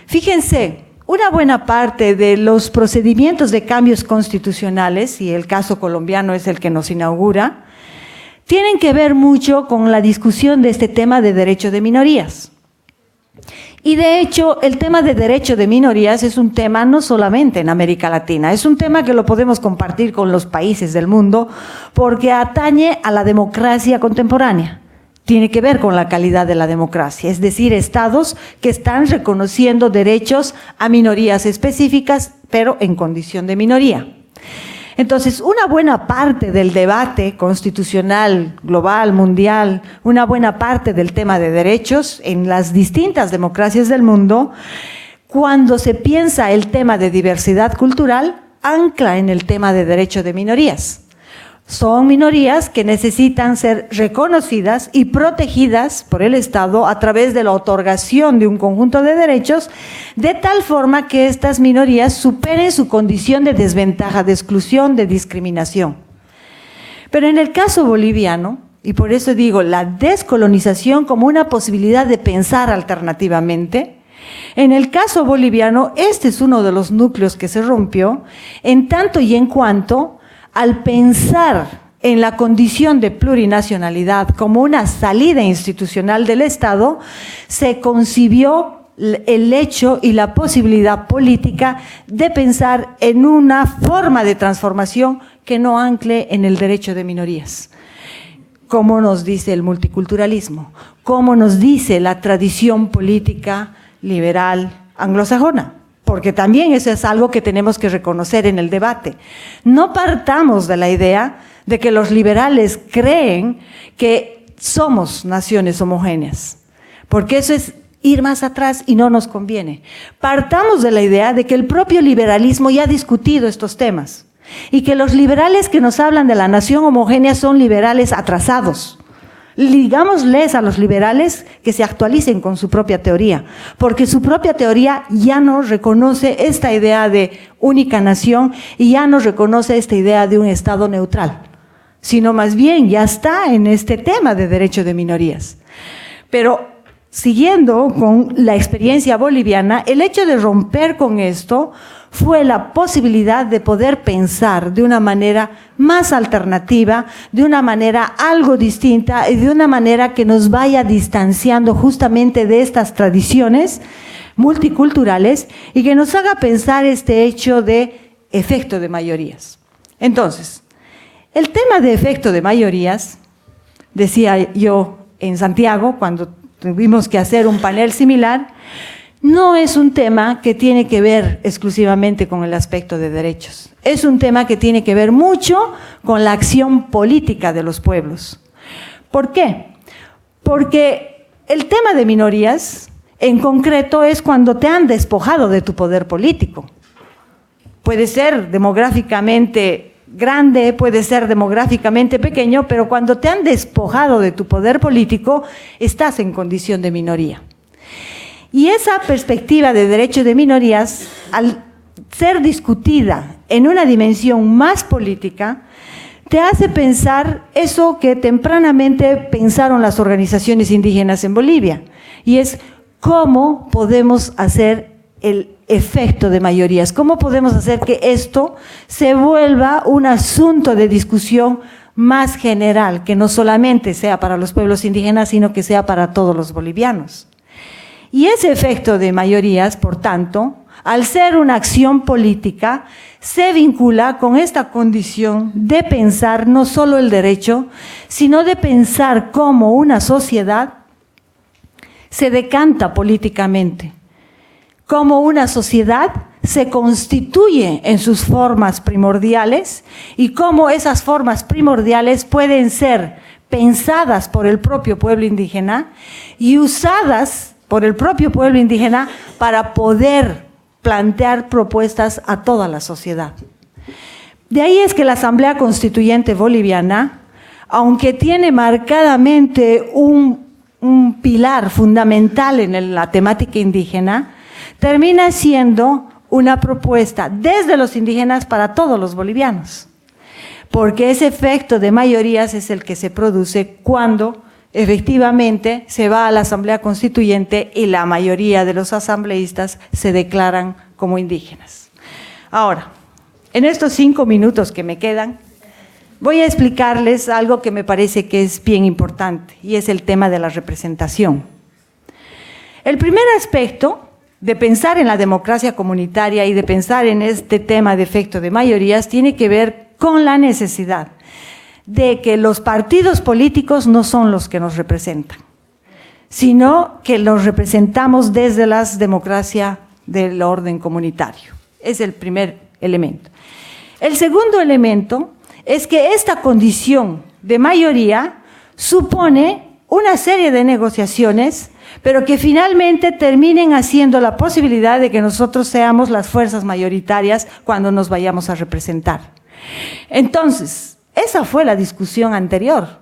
Fíjense, una buena parte de los procedimientos de cambios constitucionales, y el caso colombiano es el que nos inaugura, tienen que ver mucho con la discusión de este tema de derecho de minorías. Y de hecho, el tema de derecho de minorías es un tema no solamente en América Latina, es un tema que lo podemos compartir con los países del mundo porque atañe a la democracia contemporánea. Tiene que ver con la calidad de la democracia, es decir, estados que están reconociendo derechos a minorías específicas, pero en condición de minoría. Entonces, una buena parte del debate constitucional, global, mundial, una buena parte del tema de derechos en las distintas democracias del mundo, cuando se piensa el tema de diversidad cultural, ancla en el tema de derecho de minorías. Son minorías que necesitan ser reconocidas y protegidas por el Estado a través de la otorgación de un conjunto de derechos, de tal forma que estas minorías superen su condición de desventaja, de exclusión, de discriminación. Pero en el caso boliviano, y por eso digo la descolonización como una posibilidad de pensar alternativamente, en el caso boliviano, este es uno de los núcleos que se rompió, en tanto y en cuanto al pensar en la condición de plurinacionalidad como una salida institucional del Estado, se concibió el hecho y la posibilidad política de pensar en una forma de transformación que no ancle en el derecho de minorías. Como nos dice el multiculturalismo, como nos dice la tradición política liberal anglosajona. Porque también eso es algo que tenemos que reconocer en el debate. No partamos de la idea de que los liberales creen que somos naciones homogéneas, porque eso es ir más atrás y no nos conviene. Partamos de la idea de que el propio liberalismo ya ha discutido estos temas y que los liberales que nos hablan de la nación homogénea son liberales atrasados. Digámosles a los liberales que se actualicen con su propia teoría, porque su propia teoría ya no reconoce esta idea de única nación y ya no reconoce esta idea de un Estado neutral, sino más bien ya está en este tema de derecho de minorías. Pero siguiendo con la experiencia boliviana, el hecho de romper con esto fue la posibilidad de poder pensar de una manera más alternativa, de una manera algo distinta y de una manera que nos vaya distanciando justamente de estas tradiciones multiculturales y que nos haga pensar este hecho de efecto de mayorías. Entonces, el tema de efecto de mayorías, decía yo en Santiago cuando tuvimos que hacer un panel similar, no es un tema que tiene que ver exclusivamente con el aspecto de derechos. Es un tema que tiene que ver mucho con la acción política de los pueblos. ¿Por qué? Porque el tema de minorías, en concreto, es cuando te han despojado de tu poder político. Puede ser demográficamente grande, puede ser demográficamente pequeño, pero cuando te han despojado de tu poder político, estás en condición de minoría. Y esa perspectiva de derecho de minorías, al ser discutida en una dimensión más política, te hace pensar eso que tempranamente pensaron las organizaciones indígenas en Bolivia, y es cómo podemos hacer el efecto de mayorías, cómo podemos hacer que esto se vuelva un asunto de discusión más general, que no solamente sea para los pueblos indígenas, sino que sea para todos los bolivianos. Y ese efecto de mayorías, por tanto, al ser una acción política, se vincula con esta condición de pensar no solo el derecho, sino de pensar cómo una sociedad se decanta políticamente, cómo una sociedad se constituye en sus formas primordiales y cómo esas formas primordiales pueden ser pensadas por el propio pueblo indígena y usadas por el propio pueblo indígena para poder plantear propuestas a toda la sociedad. De ahí es que la Asamblea Constituyente Boliviana, aunque tiene marcadamente un pilar fundamental en la temática indígena, termina siendo una propuesta desde los indígenas para todos los bolivianos, porque ese efecto de mayorías es el que se produce cuando efectivamente se va a la Asamblea Constituyente y la mayoría de los asambleístas se declaran como indígenas. Ahora, en estos 5 minutos que me quedan, voy a explicarles algo que me parece que es bien importante, y es el tema de la representación. El primer aspecto de pensar en la democracia comunitaria y de pensar en este tema de efecto de mayorías tiene que ver con la necesidad de que los partidos políticos no son los que nos representan, sino que los representamos desde la democracia del orden comunitario. Es el primer elemento. El segundo elemento es que esta condición de mayoría supone una serie de negociaciones, pero que finalmente terminen haciendo la posibilidad de que nosotros seamos las fuerzas mayoritarias cuando nos vayamos a representar. Entonces, esa fue la discusión anterior.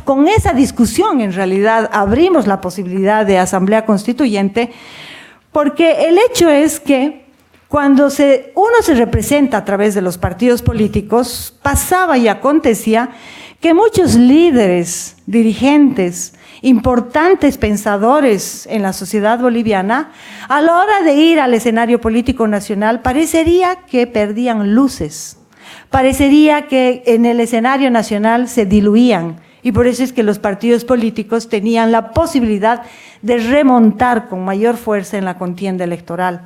Con esa discusión, en realidad, abrimos la posibilidad de asamblea constituyente, porque el hecho es que cuando uno se representa a través de los partidos políticos, pasaba y acontecía que muchos líderes, dirigentes, importantes pensadores en la sociedad boliviana, a la hora de ir al escenario político nacional, parecería que perdían luces, parecería que en el escenario nacional se diluían, y por eso es que los partidos políticos tenían la posibilidad de remontar con mayor fuerza en la contienda electoral.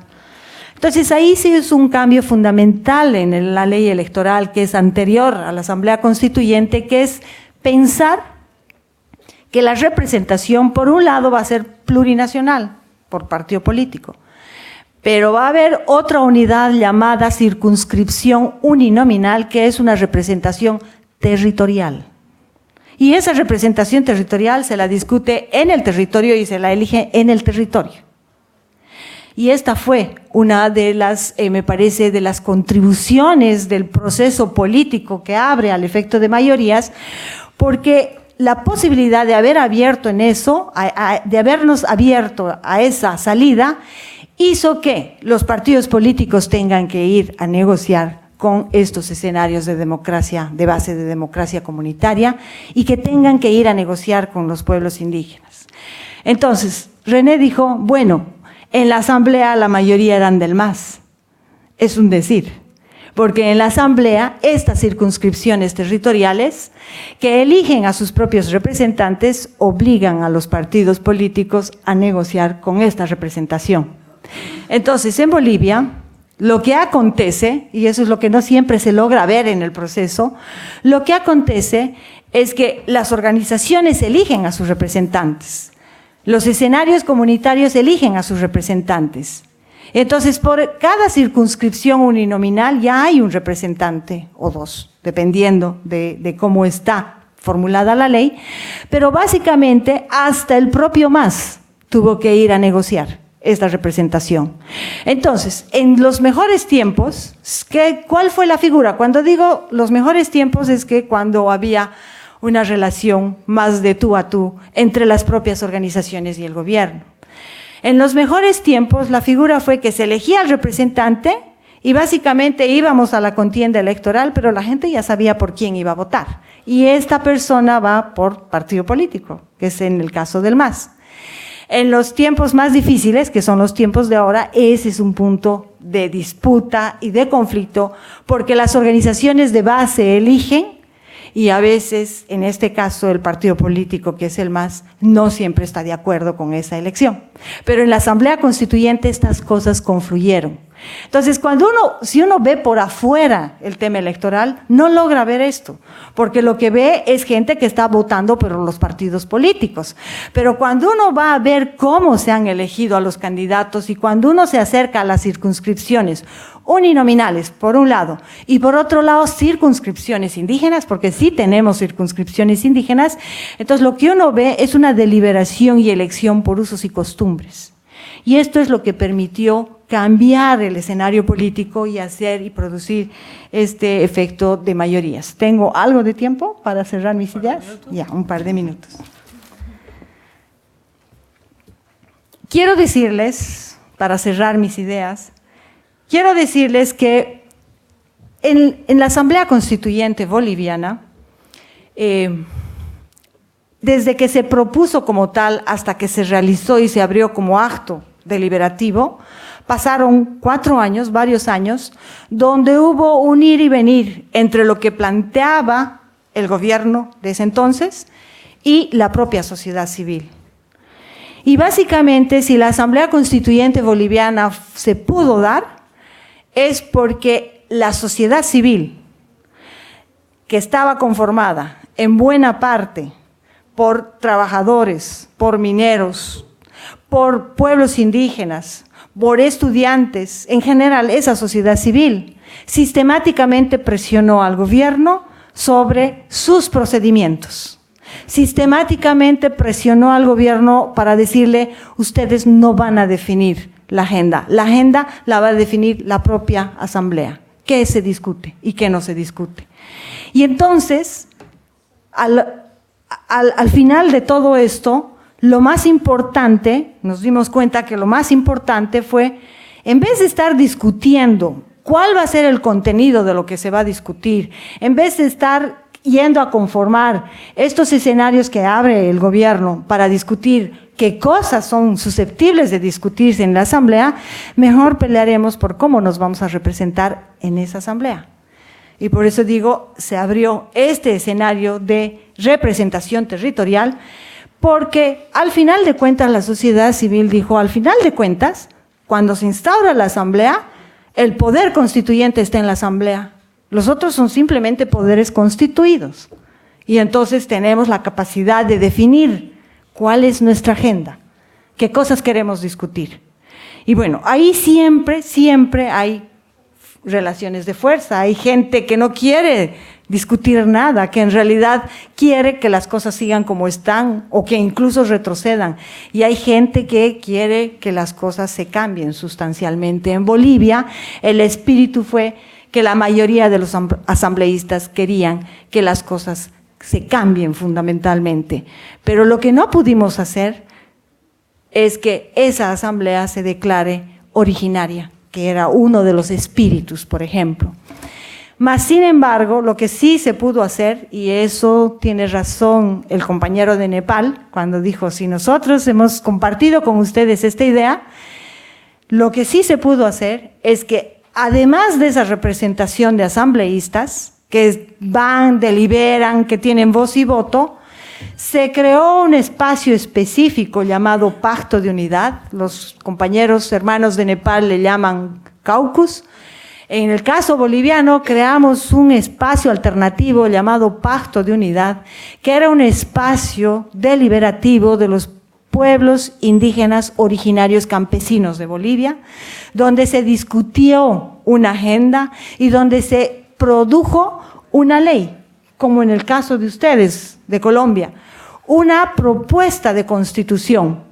Entonces ahí sí es un cambio fundamental en la ley electoral que es anterior a la Asamblea Constituyente, que es pensar que la representación por un lado va a ser plurinacional por partido político, pero va a haber otra unidad llamada circunscripción uninominal, que es una representación territorial. Y esa representación territorial se la discute en el territorio y se la elige en el territorio. Y esta fue una de las, me parece, de las contribuciones del proceso político que abre al efecto de mayorías, porque la posibilidad de haber abierto en eso, de habernos abierto a esa salida, hizo que los partidos políticos tengan que ir a negociar con estos escenarios de democracia, de base de democracia comunitaria, y que tengan que ir a negociar con los pueblos indígenas. Entonces, René dijo, bueno, en la asamblea la mayoría eran del MAS. Es un decir, porque en la asamblea estas circunscripciones territoriales que eligen a sus propios representantes obligan a los partidos políticos a negociar con esta representación. Entonces, en Bolivia, lo que acontece, y eso es lo que no siempre se logra ver en el proceso, lo que acontece es que las organizaciones eligen a sus representantes. Los escenarios comunitarios eligen a sus representantes. Entonces, por cada circunscripción uninominal ya hay un representante o dos, dependiendo de cómo está formulada la ley, pero básicamente hasta el propio MAS tuvo que ir a negociar esta representación. Entonces, en los mejores tiempos, ¿cuál fue la figura? Cuando digo los mejores tiempos es que cuando había una relación más de tú a tú entre las propias organizaciones y el gobierno. En los mejores tiempos, la figura fue que se elegía al representante y básicamente íbamos a la contienda electoral, pero la gente ya sabía por quién iba a votar. Y esta persona va por partido político, que es en el caso del MAS. En los tiempos más difíciles, que son los tiempos de ahora, ese es un punto de disputa y de conflicto, porque las organizaciones de base eligen y a veces, en este caso, el partido político, que es el MAS, no siempre está de acuerdo con esa elección. Pero en la Asamblea Constituyente estas cosas confluyeron. Entonces, si uno ve por afuera el tema electoral, no logra ver esto, porque lo que ve es gente que está votando por los partidos políticos. Pero cuando uno va a ver cómo se han elegido a los candidatos y cuando uno se acerca a las circunscripciones uninominales, por un lado, y por otro lado, circunscripciones indígenas, porque sí tenemos circunscripciones indígenas, entonces lo que uno ve es una deliberación y elección por usos y costumbres. Y esto es lo que permitió cambiar el escenario político y hacer y producir este efecto de mayorías. ¿Tengo algo de tiempo para cerrar mis ideas? Ya, un par de minutos. Quiero decirles, para cerrar mis ideas, quiero decirles que en la Asamblea Constituyente Boliviana, desde que se propuso como tal hasta que se realizó y se abrió como acto deliberativo, pasaron 4 años, varios años, donde hubo un ir y venir entre lo que planteaba el gobierno de ese entonces y la propia sociedad civil. Y básicamente, si la Asamblea Constituyente Boliviana se pudo dar, es porque la sociedad civil, que estaba conformada en buena parte por trabajadores, por mineros, por pueblos indígenas, por estudiantes, en general esa sociedad civil, sistemáticamente presionó al gobierno sobre sus procedimientos. Sistemáticamente presionó al gobierno para decirle, ustedes no van a definir la agenda la va a definir la propia asamblea, qué se discute y qué no se discute. Y entonces, al final de todo esto, lo más importante, nos dimos cuenta que lo más importante fue, en vez de estar discutiendo cuál va a ser el contenido de lo que se va a discutir, en vez de estar yendo a conformar estos escenarios que abre el gobierno para discutir qué cosas son susceptibles de discutirse en la asamblea, mejor pelearemos por cómo nos vamos a representar en esa asamblea. Y por eso digo, se abrió este escenario de representación territorial, porque al final de cuentas la sociedad civil dijo, al final de cuentas, cuando se instaura la asamblea, el poder constituyente está en la asamblea. Los otros son simplemente poderes constituidos. Y entonces tenemos la capacidad de definir cuál es nuestra agenda, qué cosas queremos discutir. Y bueno, ahí siempre hay relaciones de fuerza, hay gente que no quiere discutir nada, que en realidad quiere que las cosas sigan como están o que incluso retrocedan. Y hay gente que quiere que las cosas se cambien sustancialmente. En Bolivia, el espíritu fue que la mayoría de los asambleístas querían que las cosas se cambien fundamentalmente. Pero lo que no pudimos hacer es que esa asamblea se declare originaria, que era uno de los espíritus, por ejemplo. Mas, sin embargo, lo que sí se pudo hacer, y eso tiene razón el compañero de Nepal, cuando dijo, si nosotros hemos compartido con ustedes esta idea, lo que sí se pudo hacer es que, además de esa representación de asambleístas, que van, deliberan, que tienen voz y voto, se creó un espacio específico llamado Pacto de Unidad. Los compañeros hermanos de Nepal le llaman caucus. En el caso boliviano creamos un espacio alternativo llamado Pacto de Unidad, que era un espacio deliberativo de los pueblos indígenas originarios campesinos de Bolivia, donde se discutió una agenda y donde se produjo una ley, como en el caso de ustedes, de Colombia, una propuesta de constitución,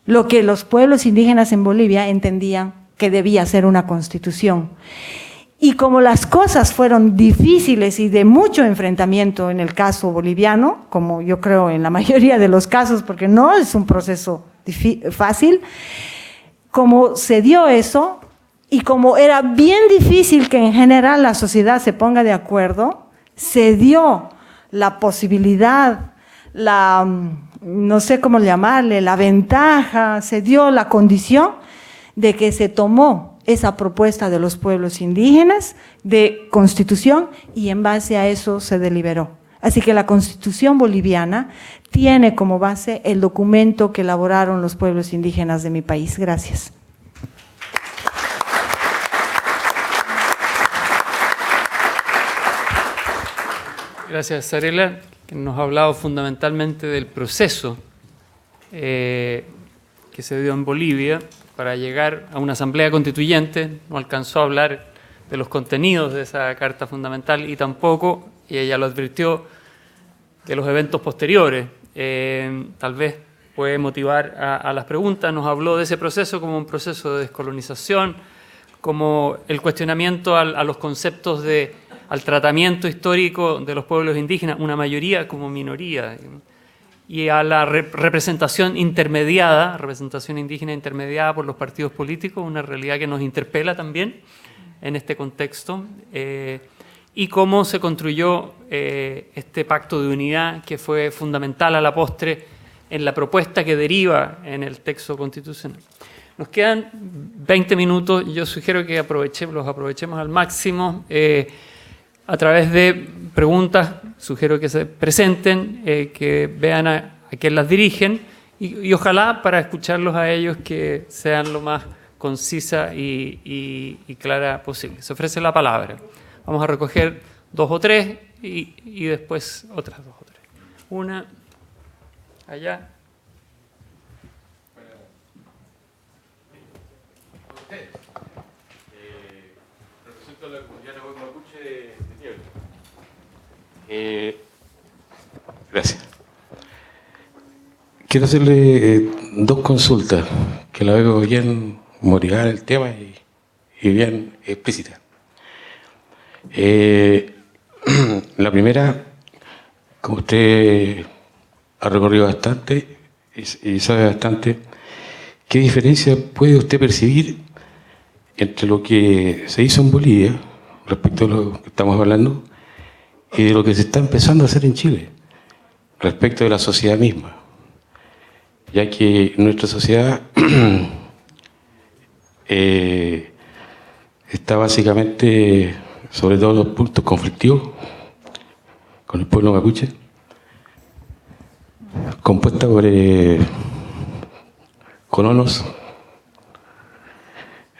lo que los pueblos indígenas en Bolivia entendían que debía ser una constitución. Y como las cosas fueron difíciles y de mucho enfrentamiento en el caso boliviano, como yo creo en la mayoría de los casos, porque no es un proceso fácil, como se dio eso y como era bien difícil que en general la sociedad se ponga de acuerdo, se dio la posibilidad, no sé cómo llamarle, la ventaja, se dio la condición de que se tomó esa propuesta de los pueblos indígenas de constitución y en base a eso se deliberó. Así que la Constitución boliviana tiene como base el documento que elaboraron los pueblos indígenas de mi país. Gracias. Gracias, Zarela, que nos ha hablado fundamentalmente del proceso que se dio en Bolivia para llegar a una asamblea constituyente. No alcanzó a hablar de los contenidos de esa carta fundamental y tampoco, y ella lo advirtió, de los eventos posteriores. Tal vez puede motivar a las preguntas. Nos habló de ese proceso como un proceso de descolonización, como el cuestionamiento a los conceptos al tratamiento histórico de los pueblos indígenas, una mayoría como minoría, y a la representación intermediada, representación indígena intermediada por los partidos políticos, una realidad que nos interpela también en este contexto, y cómo se construyó este pacto de unidad que fue fundamental a la postre en la propuesta que deriva en el texto constitucional. Nos quedan 20 minutos, yo sugiero que los aprovechemos al máximo. A través de preguntas, sugiero que se presenten, que vean a quién las dirigen y ojalá para escucharlos a ellos que sean lo más concisa y clara posible. Se ofrece la palabra. Vamos a recoger 2 o 3 y después otras 2 o 3. Una, allá. respecto a la comunidad mapuche de Niebla. Gracias. Quiero hacerle dos consultas, que la veo bien morigada el tema y bien explícita. La primera, como usted ha recorrido bastante y sabe bastante, ¿qué diferencia puede usted percibir entre lo que se hizo en Bolivia, respecto a lo que estamos hablando, y de lo que se está empezando a hacer en Chile, respecto de la sociedad misma? Ya que nuestra sociedad está básicamente, sobre todo los puntos conflictivos con el pueblo mapuche, compuesta por colonos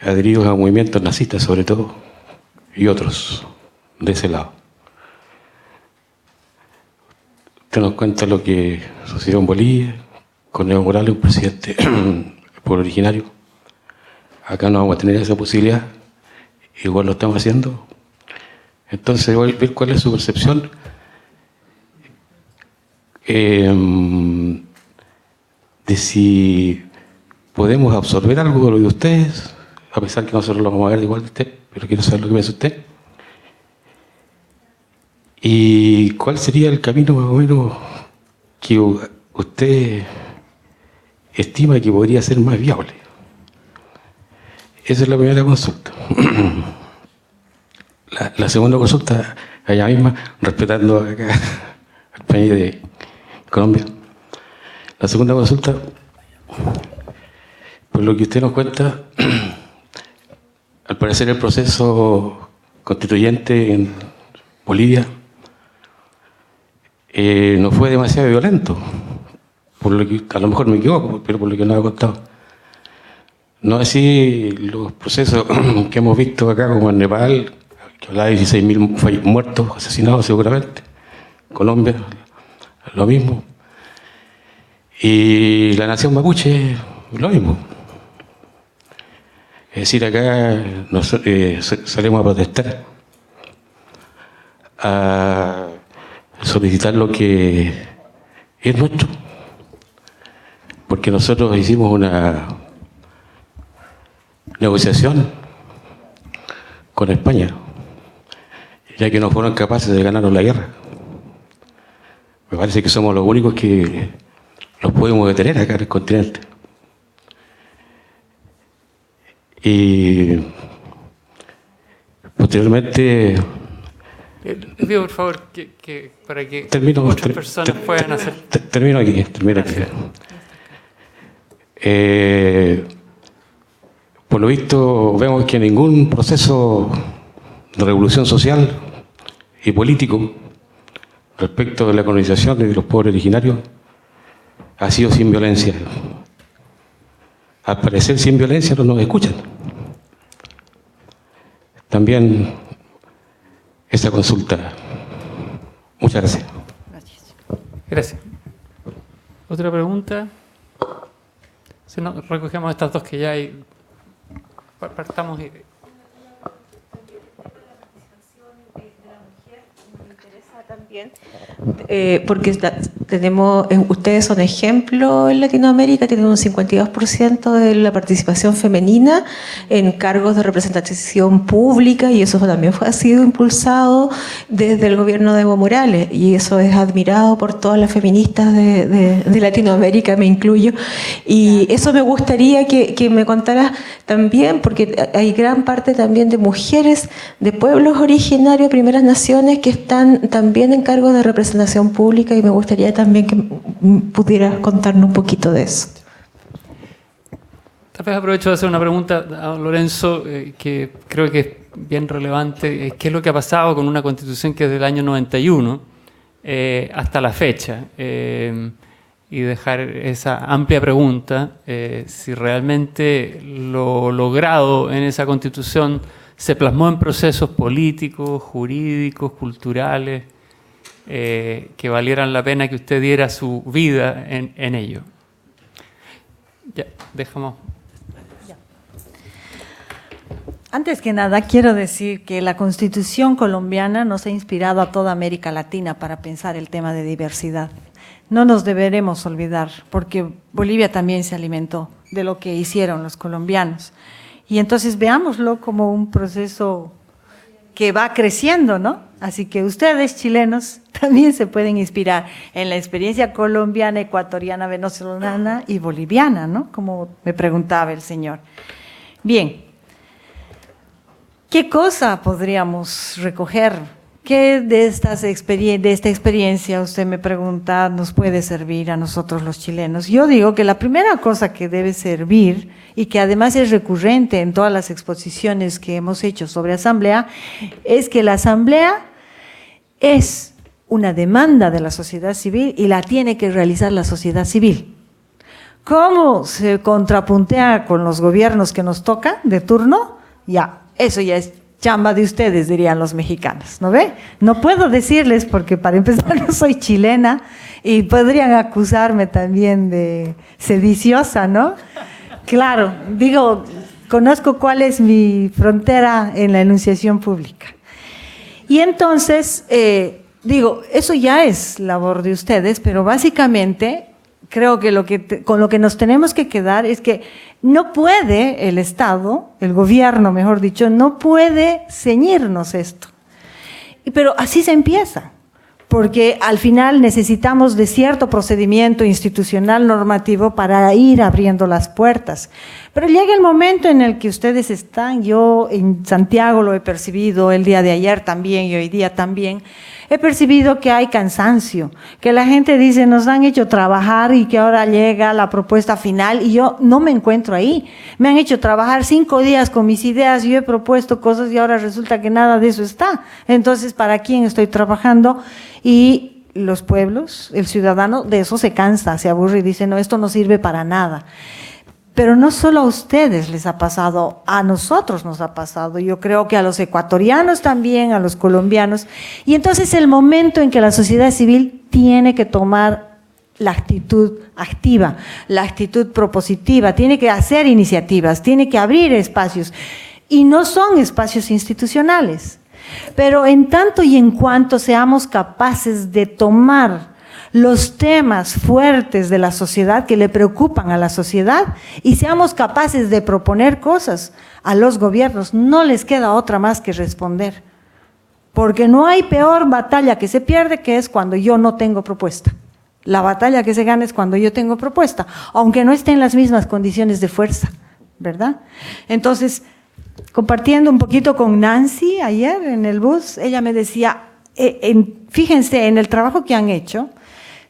adheridos a movimientos nazistas sobre todo, y otros de ese lado. Usted nos cuenta lo que sucedió en Bolivia, con Evo Morales, un presidente pueblo originario. Acá no vamos a tener esa posibilidad, igual lo estamos haciendo. Entonces voy a ver cuál es su percepción de si podemos absorber algo de lo de ustedes, a pesar que nosotros lo vamos a ver igual de usted, pero quiero saber lo que piensa usted. ¿Y cuál sería el camino más o menos que usted estima que podría ser más viable? Esa es la primera consulta. La segunda consulta, allá misma, respetando acá al país de Colombia. La segunda consulta, por lo que usted nos cuenta, al parecer el proceso constituyente en Bolivia no fue demasiado violento, por lo que a lo mejor me equivoco, pero por lo que nos ha contado. No así los procesos que hemos visto acá, como en Nepal, que hablaba de 16.000 muertos, asesinados seguramente. Colombia, lo mismo. Y la nación mapuche, lo mismo. Es decir, acá salimos a protestar, a solicitar lo que es nuestro, porque nosotros hicimos una negociación con España, ya que no fueron capaces de ganarnos la guerra. Me parece que somos los únicos que los podemos detener acá en el continente. Y posteriormente... Les pido, por favor, que para que otras personas puedan hacer... Termino aquí. Por lo visto, vemos que ningún proceso de revolución social y político respecto de la colonización de los pueblos originarios ha sido sin violencia. Al parecer, sin violencia no nos escuchan. También esa consulta. Muchas gracias. Gracias. ¿Otra pregunta? Si no, recogemos estas dos que ya hay. Partamos y... También, porque ustedes son ejemplo en Latinoamérica, tienen un 52% de la participación femenina en cargos de representación pública, y eso también ha sido impulsado desde el gobierno de Evo Morales, y eso es admirado por todas las feministas de Latinoamérica, me incluyo, y eso me gustaría que me contaras también, porque hay gran parte también de mujeres de pueblos originarios, primeras naciones, que están también en cargo de representación pública, y me gustaría también que pudieras contarnos un poquito de eso. Tal vez aprovecho de hacer una pregunta a Lorenzo, que creo que es bien relevante. ¿Qué es lo que ha pasado con una constitución que es del año 91 hasta la fecha? Y dejar esa amplia pregunta, si realmente lo logrado en esa constitución se plasmó en procesos políticos, jurídicos, culturales, que valieran la pena que usted diera su vida en ello. Ya, dejamos. Antes que nada, quiero decir que la Constitución colombiana nos ha inspirado a toda América Latina para pensar el tema de diversidad. No nos deberemos olvidar, porque Bolivia también se alimentó de lo que hicieron los colombianos. Y entonces veámoslo como un proceso que va creciendo, ¿no? Así que ustedes, chilenos, también se pueden inspirar en la experiencia colombiana, ecuatoriana, venezolana y boliviana, ¿no? Como me preguntaba el señor. Bien. ¿Qué cosa podríamos recoger? ¿Qué de esta experiencia, usted me pregunta, nos puede servir a nosotros los chilenos? Yo digo que la primera cosa que debe servir, y que además es recurrente en todas las exposiciones que hemos hecho sobre asamblea, es que la asamblea es una demanda de la sociedad civil y la tiene que realizar la sociedad civil. ¿Cómo se contrapuntea con los gobiernos que nos tocan de turno? Ya. Eso ya es chamba de ustedes, dirían los mexicanos, ¿no ve? No puedo decirles porque para empezar no soy chilena y podrían acusarme también de sediciosa, ¿no? Claro, digo, conozco cuál es mi frontera en la enunciación pública. Y entonces, digo, eso ya es labor de ustedes, pero básicamente creo que con lo que nos tenemos que quedar es que no puede el Estado, el gobierno, mejor dicho, no puede ceñirnos esto. Pero así se empieza, porque al final necesitamos de cierto procedimiento institucional normativo para ir abriendo las puertas. Pero llega el momento en el que ustedes están, yo en Santiago lo he percibido, el día de ayer también y hoy día también, he percibido que hay cansancio, que la gente dice nos han hecho trabajar y que ahora llega la propuesta final y yo no me encuentro ahí. Me han hecho trabajar 5 días con mis ideas, yo he propuesto cosas y ahora resulta que nada de eso está. Entonces, ¿para quién estoy trabajando? Y los pueblos, el ciudadano, de eso se cansa, se aburre y dice no, esto no sirve para nada. Pero no solo a ustedes les ha pasado, a nosotros nos ha pasado, yo creo que a los ecuatorianos también, a los colombianos. Y entonces el momento en que la sociedad civil tiene que tomar la actitud activa, la actitud propositiva, tiene que hacer iniciativas, tiene que abrir espacios. Y no son espacios institucionales. Pero en tanto y en cuanto seamos capaces de tomar los temas fuertes de la sociedad que le preocupan a la sociedad y seamos capaces de proponer cosas a los gobiernos, no les queda otra más que responder. Porque no hay peor batalla que se pierde que es cuando yo no tengo propuesta. La batalla que se gana es cuando yo tengo propuesta, aunque no esté en las mismas condiciones de fuerza, ¿verdad? Entonces, compartiendo un poquito con Nancy ayer en el bus, ella me decía, fíjense en el trabajo que han hecho,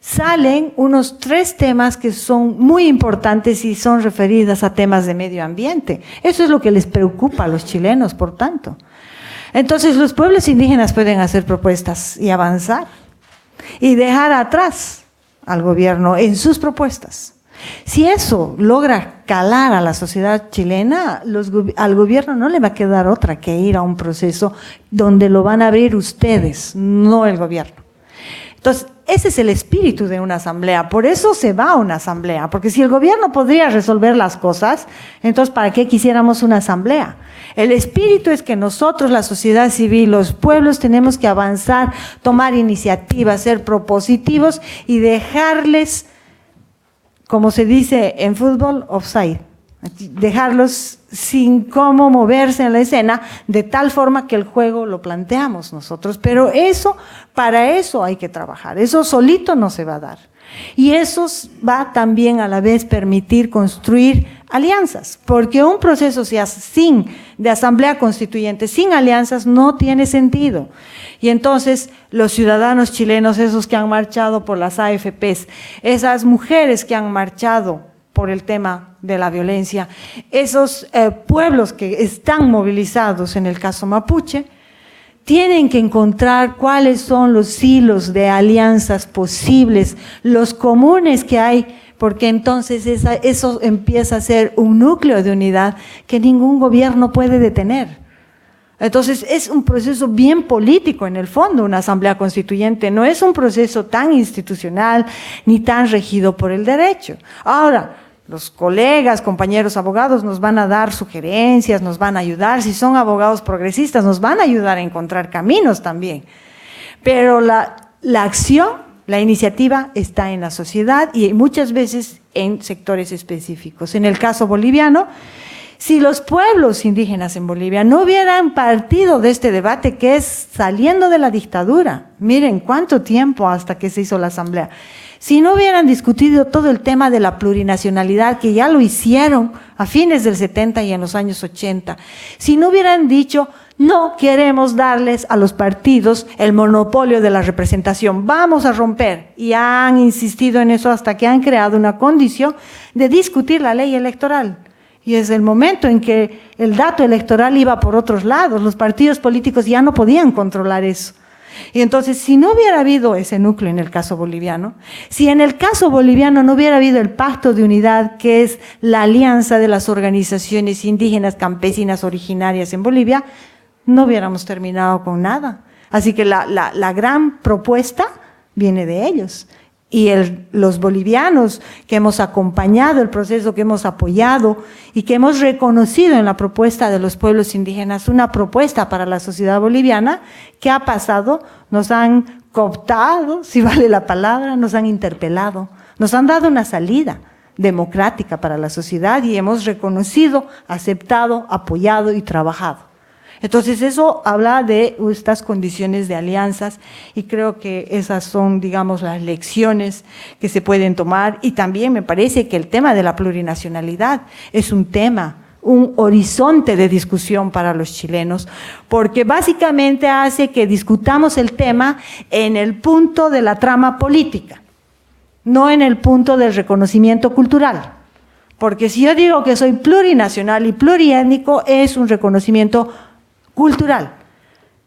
salen unos 3 temas que son muy importantes y son referidas a temas de medio ambiente. Eso es lo que les preocupa a los chilenos, por tanto. Entonces, los pueblos indígenas pueden hacer propuestas y avanzar y dejar atrás al gobierno en sus propuestas. Si eso logra calar a la sociedad chilena, al gobierno no le va a quedar otra que ir a un proceso donde lo van a abrir ustedes, no el gobierno. Entonces, ese es el espíritu de una asamblea, por eso se va a una asamblea, porque si el gobierno podría resolver las cosas, entonces ¿para qué quisiéramos una asamblea? El espíritu es que nosotros, la sociedad civil, los pueblos, tenemos que avanzar, tomar iniciativas, ser propositivos y dejarles, como se dice en fútbol, offside. Dejarlos sin cómo moverse en la escena, de tal forma que el juego lo planteamos nosotros. Pero eso, para eso hay que trabajar. Eso solito no se va a dar. Y eso va también a la vez permitir construir alianzas, porque un proceso de asamblea constituyente sin alianzas no tiene sentido. Y entonces los ciudadanos chilenos, esos que han marchado por las AFPs, esas mujeres que han marchado por el tema de la violencia, esos pueblos que están movilizados en el caso mapuche, tienen que encontrar cuáles son los hilos de alianzas posibles, los comunes que hay, porque entonces eso empieza a ser un núcleo de unidad que ningún gobierno puede detener. Entonces es un proceso bien político en el fondo, una asamblea constituyente, no es un proceso tan institucional ni tan regido por el derecho. Ahora, los colegas, compañeros abogados nos van a dar sugerencias, nos van a ayudar. Si son abogados progresistas, nos van a ayudar a encontrar caminos también. Pero la acción, la iniciativa está en la sociedad y muchas veces en sectores específicos. En el caso boliviano, si los pueblos indígenas en Bolivia no hubieran partido de este debate que es saliendo de la dictadura, miren cuánto tiempo hasta que se hizo la asamblea, si no hubieran discutido todo el tema de la plurinacionalidad, que ya lo hicieron a fines del 70 y en los años 80, si no hubieran dicho, no queremos darles a los partidos el monopolio de la representación, vamos a romper, y han insistido en eso hasta que han creado una condición de discutir la ley electoral. Y es el momento en que el dato electoral iba por otros lados, los partidos políticos ya no podían controlar eso. Y entonces, si no hubiera habido ese núcleo en el caso boliviano, si en el caso boliviano no hubiera habido el pacto de unidad, que es la alianza de las organizaciones indígenas, campesinas, originarias en Bolivia, no hubiéramos terminado con nada. Así que la gran propuesta viene de ellos. Y los bolivianos que hemos acompañado el proceso, que hemos apoyado y que hemos reconocido en la propuesta de los pueblos indígenas una propuesta para la sociedad boliviana, ¿qué ha pasado? Nos han cooptado, si vale la palabra, nos han interpelado, nos han dado una salida democrática para la sociedad y hemos reconocido, aceptado, apoyado y trabajado. Entonces eso habla de estas condiciones de alianzas y creo que esas son, digamos, las lecciones que se pueden tomar. Y también me parece que el tema de la plurinacionalidad es un tema, un horizonte de discusión para los chilenos, porque básicamente hace que discutamos el tema en el punto de la trama política, no en el punto del reconocimiento cultural. Porque si yo digo que soy plurinacional y pluriétnico, es un reconocimiento cultural.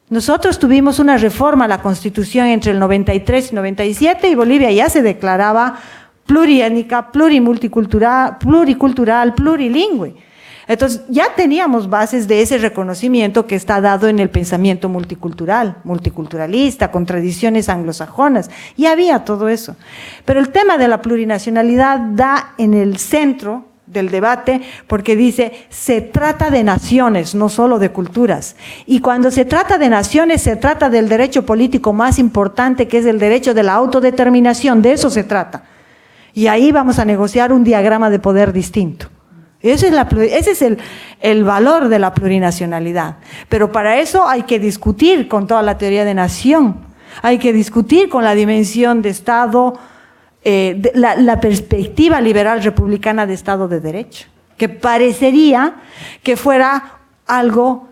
Nosotros tuvimos una reforma a la Constitución entre el 93 y 97 y Bolivia ya se declaraba pluriétnica, plurimulticultural, pluricultural, plurilingüe. Entonces ya teníamos bases de ese reconocimiento que está dado en el pensamiento multicultural, multiculturalista, con tradiciones anglosajonas, y había todo eso. Pero el tema de la plurinacionalidad da en el centro del debate porque dice, se trata de naciones, no solo de culturas. Y cuando se trata de naciones, se trata del derecho político más importante, que es el derecho de la autodeterminación, de eso se trata. Y ahí vamos a negociar un diagrama de poder distinto. Ese es el valor de la plurinacionalidad. Pero para eso hay que discutir con toda la teoría de nación, hay que discutir con la dimensión de Estado, la perspectiva liberal republicana de Estado de Derecho, que parecería que fuera algo,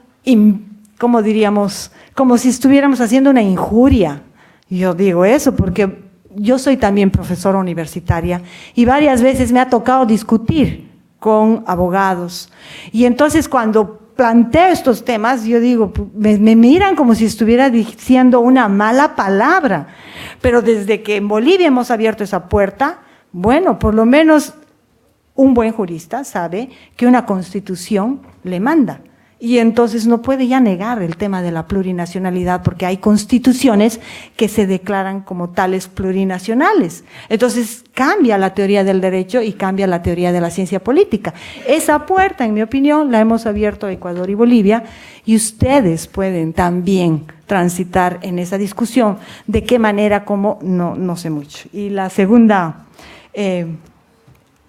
como diríamos, como si estuviéramos haciendo una injuria. Yo digo eso porque yo soy también profesora universitaria y varias veces me ha tocado discutir con abogados. Y entonces cuando planteo estos temas, yo digo, me miran como si estuviera diciendo una mala palabra. Pero desde que en Bolivia hemos abierto esa puerta, bueno, por lo menos un buen jurista sabe que una constitución le manda. Y entonces no puede ya negar el tema de la plurinacionalidad porque hay constituciones que se declaran como tales plurinacionales. Entonces cambia la teoría del derecho y cambia la teoría de la ciencia política. Esa puerta, en mi opinión, la hemos abierto a Ecuador y Bolivia y ustedes pueden también transitar en esa discusión. ¿De qué manera? ¿Cómo? No sé mucho. Y la segunda,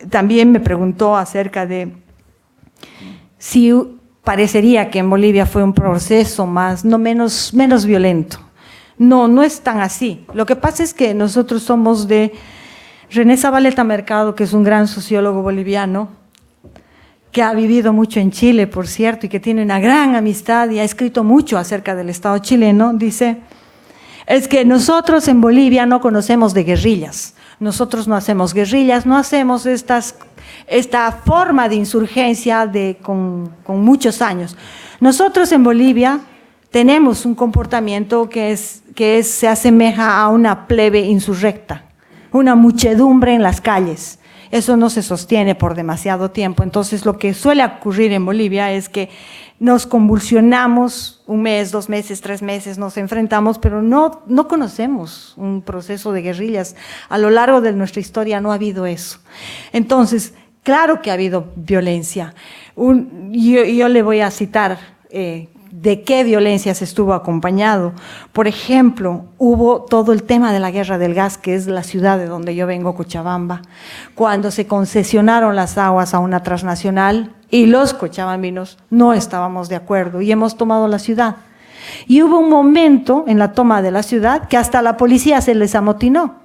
también me preguntó acerca de si parecería que en Bolivia fue un proceso menos violento. No es tan así. Lo que pasa es que nosotros somos de René Zabaleta Mercado, que es un gran sociólogo boliviano, que ha vivido mucho en Chile, por cierto, y que tiene una gran amistad y ha escrito mucho acerca del Estado chileno. Dice, es que nosotros en Bolivia no conocemos de guerrillas. Nosotros no hacemos guerrillas, no hacemos esta forma de insurgencia con muchos años. Nosotros en Bolivia tenemos un comportamiento que se asemeja a una plebe insurrecta, una muchedumbre en las calles. Eso no se sostiene por demasiado tiempo. Entonces lo que suele ocurrir en Bolivia es que nos convulsionamos 1 mes, 2 meses, 3 meses, nos enfrentamos, pero no conocemos un proceso de guerrillas. A lo largo de nuestra historia no ha habido eso. Entonces, Claro que ha habido violencia. Yo le voy a citar de qué violencia se estuvo acompañado. Por ejemplo, hubo todo el tema de la guerra del gas, que es la ciudad de donde yo vengo, Cochabamba, cuando se concesionaron las aguas a una transnacional y los cochabambinos no estábamos de acuerdo y hemos tomado la ciudad. Y hubo un momento en la toma de la ciudad que hasta la policía se les amotinó.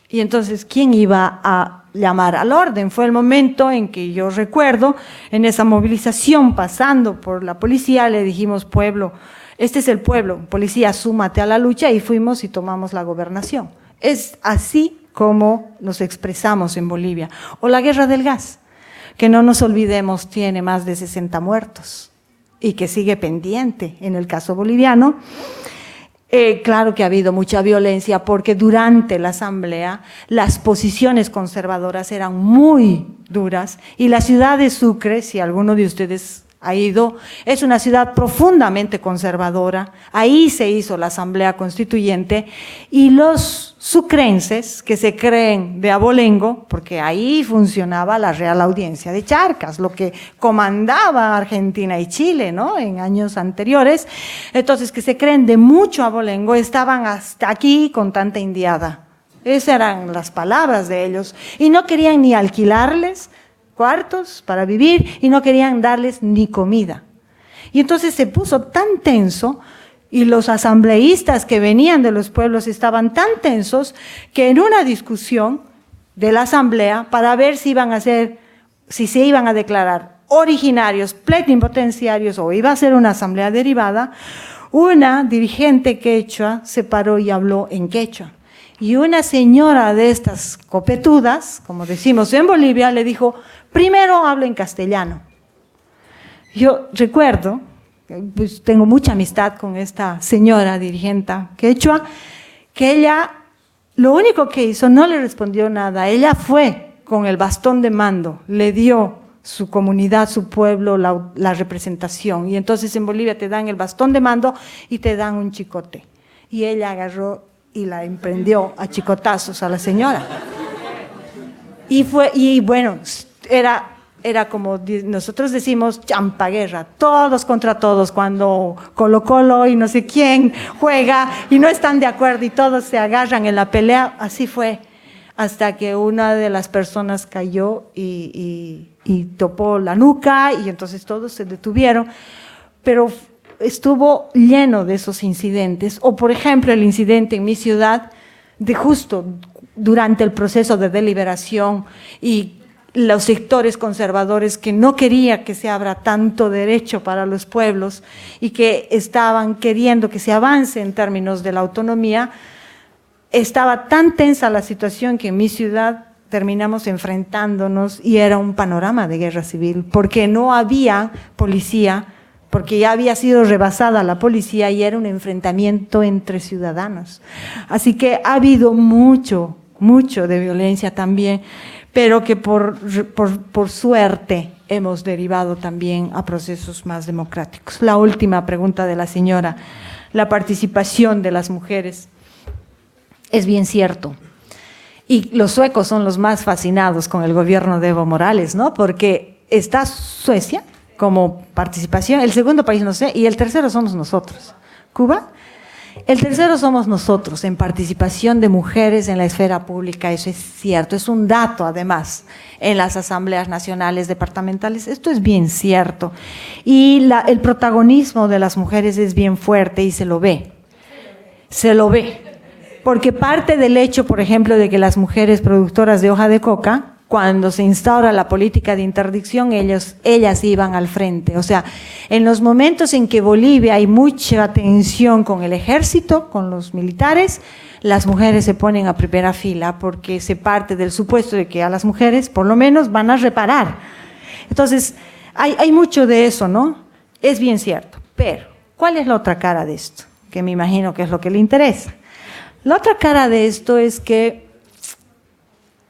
Y entonces, ¿quién iba a llamar al orden? Fue el momento en que yo recuerdo, en esa movilización pasando por la policía, le dijimos: pueblo, este es el pueblo, policía, súmate a la lucha, y fuimos y tomamos la gobernación. Es así como nos expresamos en Bolivia. O la guerra del gas, que no nos olvidemos, tiene más de 60 muertos y que sigue pendiente en el caso boliviano. Claro que ha habido mucha violencia porque durante la asamblea las posiciones conservadoras eran muy duras y la ciudad de Sucre, si alguno de ustedes ha ido, es una ciudad profundamente conservadora. Ahí se hizo la asamblea constituyente y los sucrenses que se creen de abolengo, porque ahí funcionaba la Real Audiencia de Charcas, lo que comandaba Argentina y Chile, ¿no?, en años anteriores. Entonces, que se creen de mucho abolengo, estaban hasta aquí con tanta indiada. Esas eran las palabras de ellos. Y no querían ni alquilarles cuartos para vivir y no querían darles ni comida. Y entonces se puso tan tenso y los asambleístas que venían de los pueblos estaban tan tensos que en una discusión de la asamblea para ver si se iban a declarar originarios, plenipotenciarios o iba a ser una asamblea derivada, una dirigente quechua se paró y habló en quechua. Y una señora de estas copetudas, como decimos en Bolivia, le dijo: primero habla en castellano. Yo recuerdo, pues tengo mucha amistad con esta señora dirigente quechua, que ella lo único que hizo, no le respondió nada, ella fue con el bastón de mando, le dio su comunidad, su pueblo, la representación. Y entonces en Bolivia te dan el bastón de mando y te dan un chicote. Y ella agarró y la emprendió a chicotazos a la señora. Y bueno, era como nosotros decimos champaguerra, todos contra todos, cuando Colo-Colo y no sé quién juega y no están de acuerdo y todos se agarran en la pelea. Así fue, hasta que una de las personas cayó y topó la nuca y entonces todos se detuvieron, pero estuvo lleno de esos incidentes. O por ejemplo el incidente en mi ciudad de justo durante el proceso de deliberación y los sectores conservadores que no querían que se abra tanto derecho para los pueblos y que estaban queriendo que se avance en términos de la autonomía. Estaba tan tensa la situación que en mi ciudad terminamos enfrentándonos y era un panorama de guerra civil, porque no había policía, porque ya había sido rebasada la policía y era un enfrentamiento entre ciudadanos. Así que ha habido mucho de violencia también, pero que por suerte hemos derivado también a procesos más democráticos. La última pregunta de la señora, la participación de las mujeres. Es bien cierto. Y los suecos son los más fascinados con el gobierno de Evo Morales, ¿no? Porque está Suecia como participación, el segundo país no sé, y el tercero somos nosotros. ¿Cuba? El tercero somos nosotros en participación de mujeres en la esfera pública, eso es cierto, es un dato además en las asambleas nacionales, departamentales, esto es bien cierto. Y el protagonismo de las mujeres es bien fuerte y se lo ve, porque parte del hecho, por ejemplo, de que las mujeres productoras de hoja de coca, cuando se instaura la política de interdicción, ellas iban al frente. O sea, en los momentos en que Bolivia hay mucha tensión con el ejército, con los militares, las mujeres se ponen a primera fila porque se parte del supuesto de que a las mujeres por lo menos van a reparar. Entonces, hay mucho de eso, ¿no? Es bien cierto. Pero, ¿cuál es la otra cara de esto? Que me imagino que es lo que le interesa. La otra cara de esto es que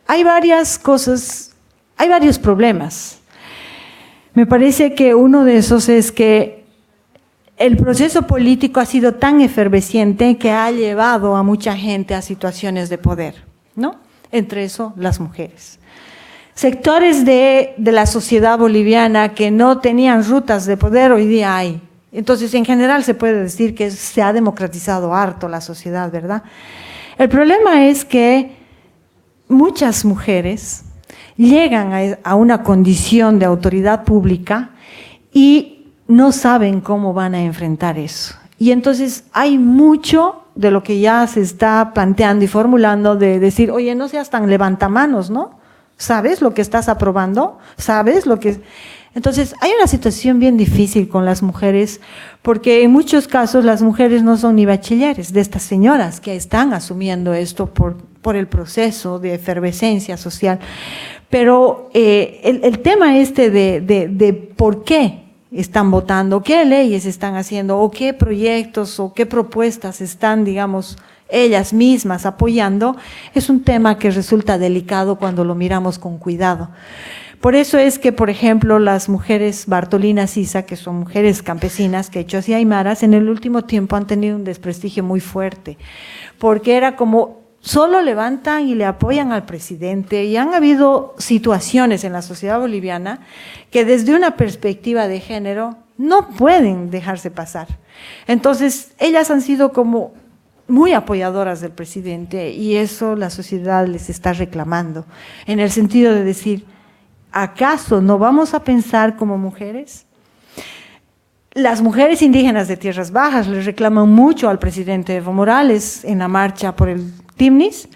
hay varias cosas, hay varios problemas. Me parece que uno de esos es que el proceso político ha sido tan efervesciente que ha llevado a mucha gente a situaciones de poder, ¿no? Entre eso, las mujeres. sectores de la sociedad boliviana que no tenían rutas de poder, hoy día hay. Entonces, en general se puede decir que se ha democratizado harto la sociedad, ¿verdad? El problema es que muchas mujeres llegan a una condición de autoridad pública y no saben cómo van a enfrentar eso. Y entonces hay mucho de lo que ya se está planteando y formulando de decir, oye, no seas tan levantamanos, ¿no? ¿Sabes lo que estás aprobando? ¿Sabes lo que...? Entonces, hay una situación bien difícil con las mujeres, porque en muchos casos las mujeres no son ni bachilleres de estas señoras que están asumiendo esto por el proceso de efervescencia social. Pero el tema de por qué están votando, qué leyes están haciendo, o qué proyectos o qué propuestas están, digamos, ellas mismas apoyando, es un tema que resulta delicado cuando lo miramos con cuidado. Por eso es que, por ejemplo, las mujeres Bartolina Sisa, que son mujeres campesinas, quechuas y aymaras, en el último tiempo han tenido un desprestigio muy fuerte, porque era como solo levantan y le apoyan al presidente, y han habido situaciones en la sociedad boliviana que desde una perspectiva de género no pueden dejarse pasar. Entonces, ellas han sido como muy apoyadoras del presidente, y eso la sociedad les está reclamando, en el sentido de decir, ¿acaso no vamos a pensar como mujeres? Las mujeres indígenas de Tierras Bajas les reclaman mucho al presidente Evo Morales en la marcha por el Timnis,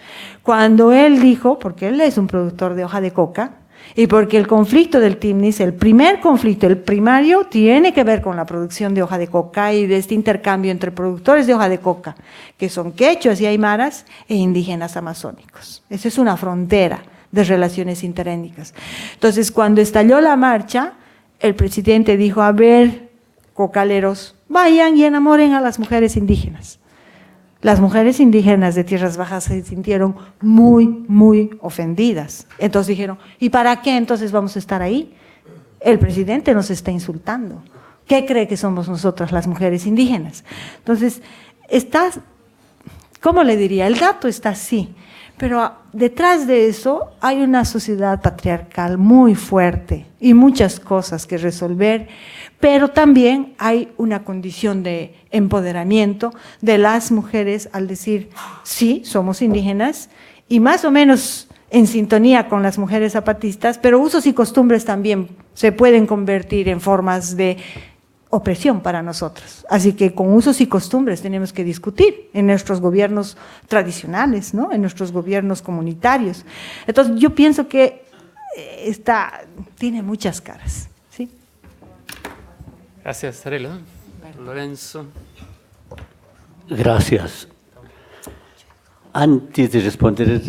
cuando él dijo, porque él es un productor de hoja de coca, y porque el conflicto del Timnis, el primer conflicto, el primario, tiene que ver con la producción de hoja de coca y de este intercambio entre productores de hoja de coca, que son quechuas y aymaras, e indígenas amazónicos. Esa es una frontera de relaciones interétnicas. Entonces, cuando estalló la marcha, el presidente dijo, a ver, cocaleros, vayan y enamoren a las mujeres indígenas. Las mujeres indígenas de Tierras Bajas se sintieron muy, muy ofendidas. Entonces dijeron, ¿y para qué entonces vamos a estar ahí? El presidente nos está insultando. ¿Qué cree que somos nosotras las mujeres indígenas? Entonces, ¿cómo le diría? El gato está así, pero detrás de eso hay una sociedad patriarcal muy fuerte y muchas cosas que resolver, pero también hay una condición de empoderamiento de las mujeres al decir, sí, somos indígenas y más o menos en sintonía con las mujeres zapatistas, pero usos y costumbres también se pueden convertir en formas de opresión para nosotros. Así que con usos y costumbres tenemos que discutir en nuestros gobiernos tradicionales, ¿no? En nuestros gobiernos comunitarios. Entonces yo pienso que tiene muchas caras. ¿Sí? Gracias, Arelo. Lorenzo. Gracias. Antes de responder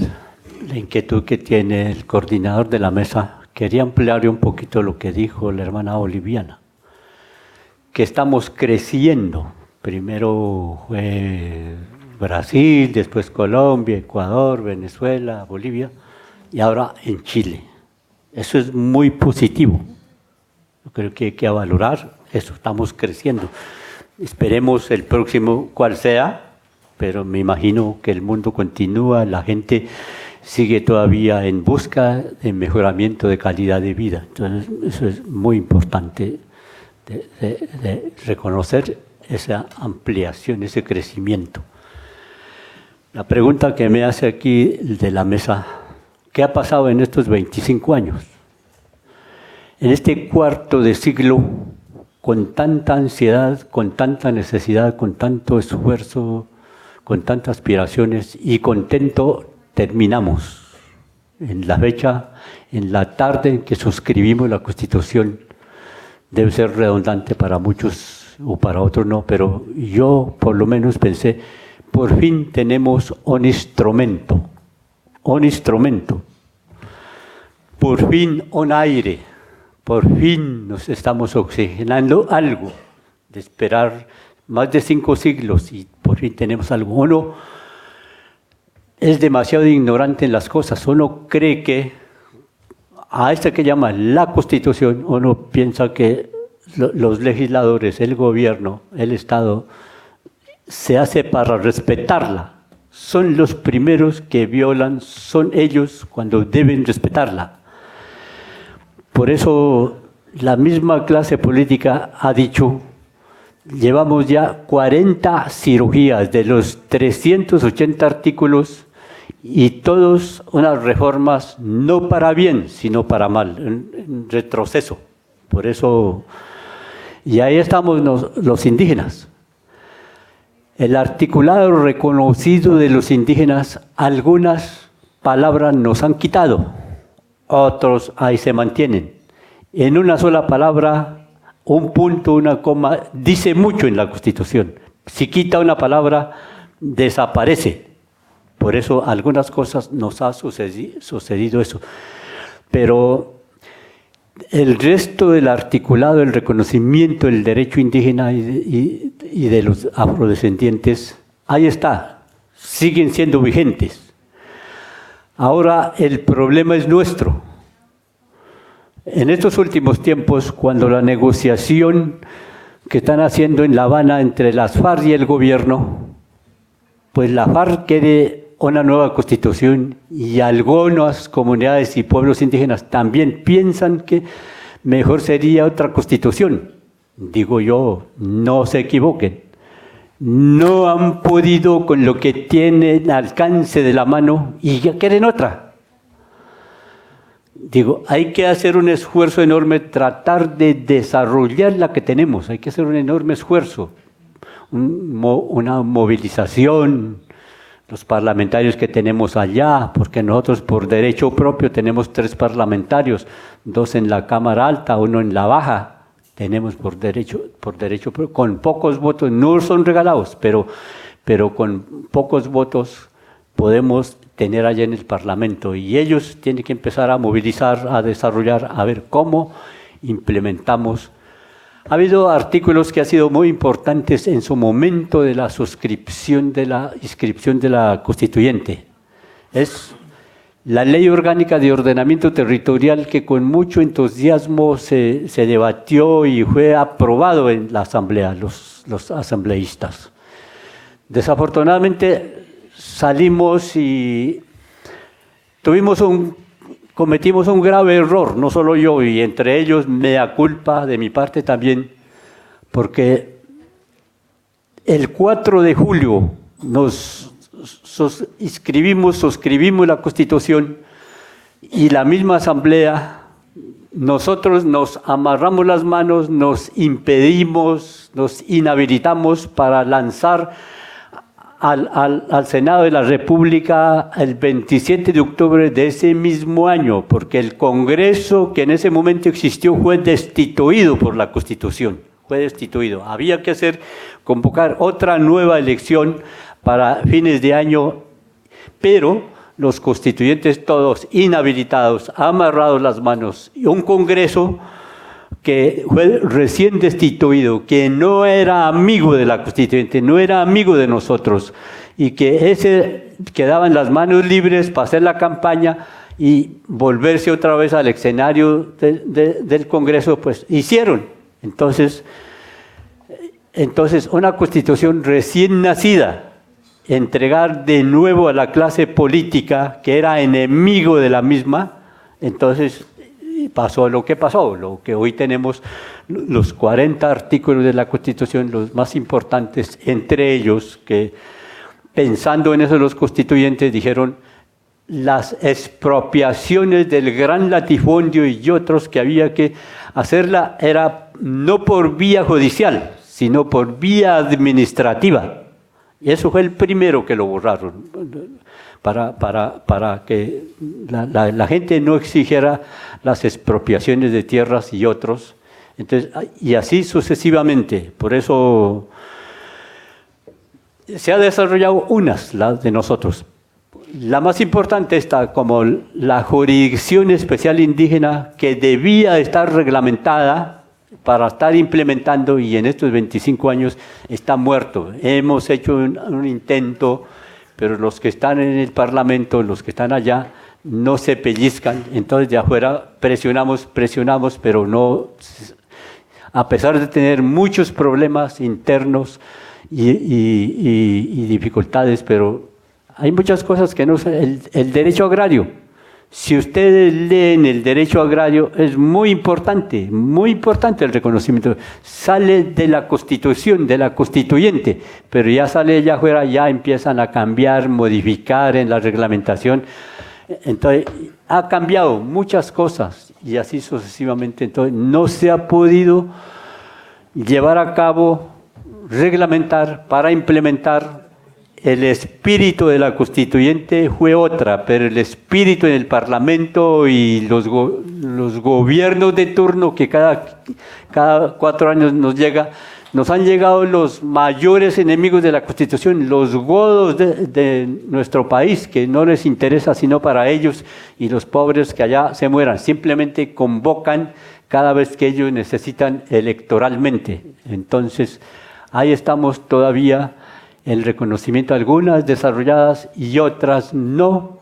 la inquietud que tiene el coordinador de la mesa, quería ampliar un poquito lo que dijo la hermana boliviana, que estamos creciendo. Primero fue Brasil, después Colombia, Ecuador, Venezuela, Bolivia y ahora en Chile. Eso es muy positivo. Yo creo que hay que valorar eso, estamos creciendo. Esperemos el próximo cual sea, pero me imagino que el mundo continúa, la gente sigue todavía en busca de mejoramiento de calidad de vida. Entonces, eso es muy importante de reconocer esa ampliación, ese crecimiento. La pregunta que me hace aquí de la mesa, ¿qué ha pasado en estos 25 años? En este cuarto de siglo, con tanta ansiedad, con tanta necesidad, con tanto esfuerzo, con tantas aspiraciones y contento, terminamos. En la fecha, en la tarde en que suscribimos la Constitución, debe ser redundante para muchos o para otros no, pero yo por lo menos pensé, por fin tenemos un instrumento, por fin un aire, por fin nos estamos oxigenando algo, de esperar más de 5 siglos y por fin tenemos algo. Uno es demasiado ignorante en las cosas, uno cree que a esta que llama la Constitución, uno piensa que los legisladores, el gobierno, el Estado, se hace para respetarla. Son los primeros que violan, son ellos cuando deben respetarla. por eso la misma clase política ha dicho, llevamos ya 40 cirugías de los 380 artículos y todos unas reformas no para bien, sino para mal, en retroceso. Por eso, y ahí estamos los indígenas. El articulado reconocido de los indígenas, algunas palabras nos han quitado, otros ahí se mantienen. En una sola palabra, un punto, una coma, dice mucho en la Constitución. Si quita una palabra, desaparece. Por eso algunas cosas nos ha sucedido eso. Pero el resto del articulado, el reconocimiento del derecho indígena y de los afrodescendientes, ahí está, siguen siendo vigentes. Ahora el problema es nuestro. En estos últimos tiempos, cuando la negociación que están haciendo en La Habana entre las FARC y el gobierno, pues la FARC quiere una nueva constitución y algunas comunidades y pueblos indígenas también piensan que mejor sería otra constitución. Digo yo, no se equivoquen. No han podido con lo que tienen al alcance de la mano y ya quieren otra. Digo, hay que hacer un esfuerzo enorme, tratar de desarrollar la que tenemos. Hay que hacer un enorme esfuerzo, una movilización. Los parlamentarios que tenemos allá, porque nosotros por derecho propio tenemos 3 parlamentarios, 2 en la Cámara Alta, 1 en la Baja, tenemos por derecho propio, con pocos votos, no son regalados, pero con pocos votos podemos tener allá en el Parlamento y ellos tienen que empezar a movilizar, a desarrollar, a ver cómo implementamos. Ha habido artículos que han sido muy importantes en su momento de la suscripción de la inscripción de la constituyente. Es la Ley Orgánica de Ordenamiento Territorial que con mucho entusiasmo se debatió y fue aprobado en la Asamblea, los asambleístas. Desafortunadamente salimos y cometimos un grave error, no solo yo, y entre ellos mea culpa de mi parte también, porque el 4 de julio suscribimos la Constitución y la misma Asamblea, nosotros nos amarramos las manos, nos impedimos, nos inhabilitamos para lanzar al Senado de la República el 27 de octubre de ese mismo año, porque el Congreso que en ese momento existió fue destituido por la Constitución, fue destituido. Había que convocar otra nueva elección para fines de año, pero los constituyentes todos inhabilitados, amarrados las manos, y un Congreso que fue recién destituido, que no era amigo de la constituyente, no era amigo de nosotros, y que quedaban las manos libres para hacer la campaña y volverse otra vez al escenario del Congreso, pues hicieron. Entonces una constitución recién nacida, entregar de nuevo a la clase política, que era enemigo de la misma, entonces pasó lo que pasó, lo que hoy tenemos, los 40 artículos de la Constitución, los más importantes, entre ellos, que pensando en eso los constituyentes dijeron, las expropiaciones del gran latifundio y otros que había que hacerla era no por vía judicial, sino por vía administrativa. Y eso fue el primero que lo borraron, para que la gente no exigiera las expropiaciones de tierras y otros. Entonces, y así sucesivamente. Por eso se ha desarrollado las de nosotros. La más importante está como la jurisdicción especial indígena que debía estar reglamentada para estar implementando, y en estos 25 años está muerto. Hemos hecho un intento, pero los que están en el Parlamento, los que están allá, no se pellizcan. Entonces de afuera presionamos, pero no, a pesar de tener muchos problemas internos y dificultades, pero hay muchas cosas que no sé. El derecho agrario, Si ustedes leen el derecho agrario, es muy importante el reconocimiento. Sale de la Constitución, de la constituyente, pero ya sale allá afuera, ya empiezan a cambiar, modificar en la reglamentación. Entonces, ha cambiado muchas cosas y así sucesivamente. Entonces, no se ha podido llevar a cabo, reglamentar para implementar. El espíritu de la constituyente fue otra, pero el espíritu en el Parlamento y los gobiernos de turno que cada 4 años nos han llegado los mayores enemigos de la Constitución, los godos de nuestro país, que no les interesa sino para ellos y los pobres que allá se mueran. Simplemente convocan cada vez que ellos necesitan electoralmente. Entonces, ahí estamos todavía. El reconocimiento, algunas desarrolladas y otras no,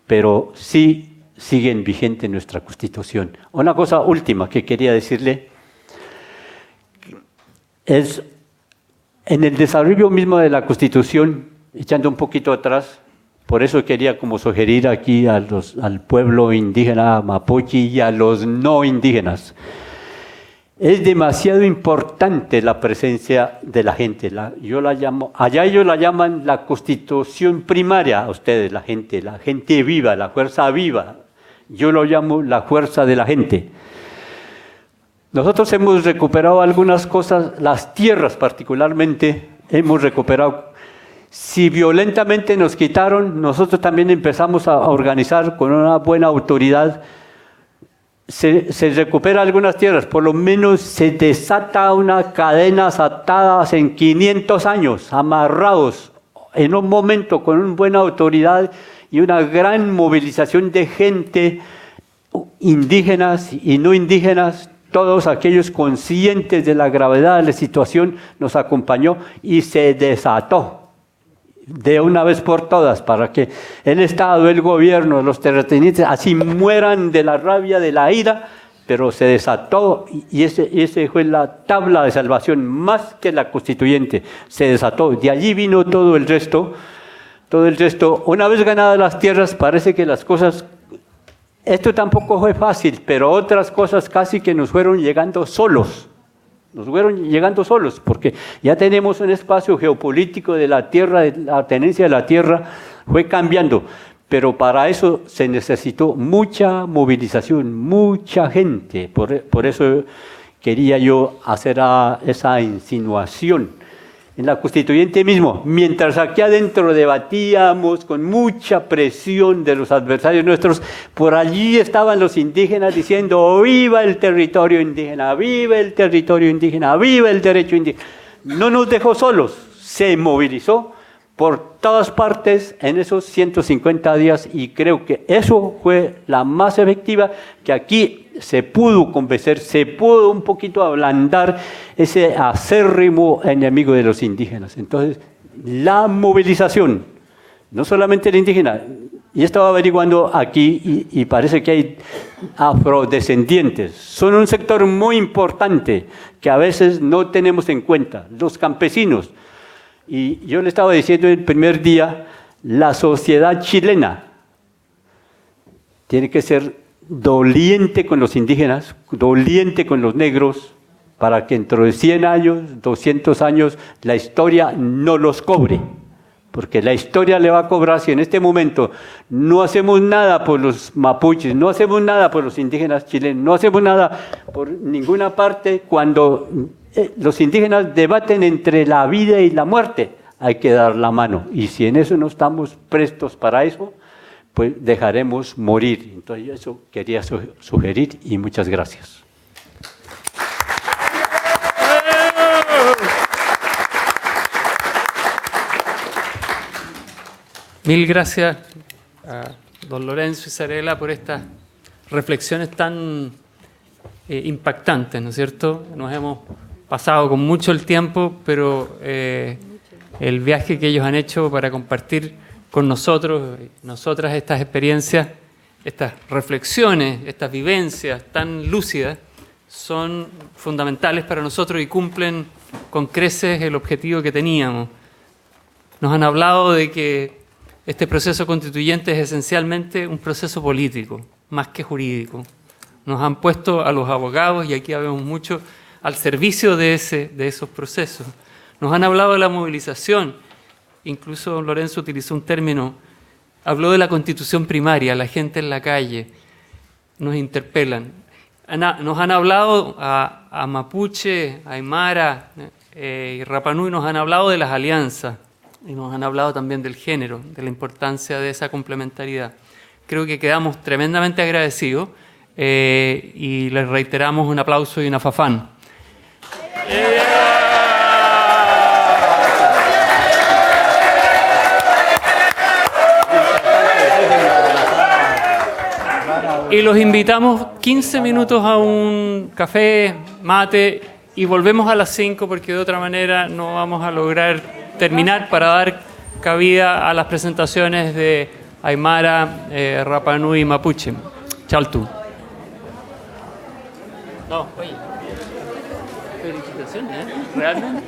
pero sí siguen vigente en nuestra Constitución. Una cosa última que quería decirle es, en el desarrollo mismo de la Constitución, echando un poquito atrás, por eso quería como sugerir aquí al pueblo indígena mapuche y a los no indígenas. Es demasiado importante la presencia de la gente. Yo la llamo, allá ellos la llaman la constitución primaria, a ustedes, la gente viva, la fuerza viva. Yo lo llamo la fuerza de la gente. Nosotros hemos recuperado algunas cosas, las tierras particularmente, hemos recuperado. Si violentamente nos quitaron, nosotros también empezamos a organizar con una buena autoridad. Se recupera algunas tierras, por lo menos se desata unas cadenas atadas en 500 años, amarrados en un momento con una buena autoridad y una gran movilización de gente, indígenas y no indígenas, todos aquellos conscientes de la gravedad de la situación nos acompañó y se desató de una vez por todas, para que el Estado, el gobierno, los terratenientes, así mueran de la rabia, de la ira, pero se desató y ese fue la tabla de salvación, más que la constituyente, se desató. De allí vino todo el resto. Una vez ganadas las tierras, parece que las cosas, esto tampoco fue fácil, pero otras cosas casi que nos fueron llegando solos. Porque ya tenemos un espacio geopolítico de la tierra, de la tenencia de la tierra, fue cambiando. Pero para eso se necesitó mucha movilización, mucha gente. Por eso quería yo hacer esa insinuación. En la constituyente mismo, mientras aquí adentro debatíamos con mucha presión de los adversarios nuestros, por allí estaban los indígenas diciendo ¡viva el territorio indígena! ¡Viva el territorio indígena! ¡Viva el derecho indígena! No nos dejó solos, se movilizó por todas partes en esos 150 días y creo que eso fue la más efectiva, que aquí se pudo convencer, se pudo un poquito ablandar ese acérrimo enemigo de los indígenas. Entonces, la movilización, no solamente el indígena, y estaba averiguando aquí y parece que hay afrodescendientes, son un sector muy importante que a veces no tenemos en cuenta, los campesinos. Y yo le estaba diciendo el primer día, la sociedad chilena tiene que ser doliente con los indígenas, doliente con los negros, para que dentro de 100 años, 200 años, la historia no los cobre. Porque la historia le va a cobrar si en este momento no hacemos nada por los mapuches, no hacemos nada por los indígenas chilenos, no hacemos nada por ninguna parte. Cuando los indígenas debaten entre la vida y la muerte, hay que dar la mano. Y si en eso no estamos prestos para eso, pues dejaremos morir. Entonces eso quería sugerir y muchas gracias. Mil gracias a don Lorenzo y Sarela por estas reflexiones tan impactantes, ¿no es cierto? Nos hemos pasado con mucho el tiempo, pero el viaje que ellos han hecho para compartir con nosotros, nosotras, estas experiencias, estas reflexiones, estas vivencias tan lúcidas, son fundamentales para nosotros y cumplen con creces el objetivo que teníamos. Nos han hablado de que este proceso constituyente es esencialmente un proceso político, más que jurídico. Nos han puesto a los abogados, y aquí habemos mucho, al servicio de esos procesos. Nos han hablado de la movilización, incluso don Lorenzo utilizó un término, habló de la constitución primaria, la gente en la calle, nos interpelan. Nos han hablado a Mapuche, a Aymara y Rapa Nui, nos han hablado de las alianzas y nos han hablado también del género, de la importancia de esa complementariedad. Creo que quedamos tremendamente agradecidos y les reiteramos un aplauso y una fafán. Y los invitamos 15 minutos a un café, mate, y volvemos a las 5 porque de otra manera no vamos a lograr terminar para dar cabida a las presentaciones de Aymara, Rapa Nui y Mapuche. Chaltu. No, oye, felicitaciones, ¿eh? Realmente.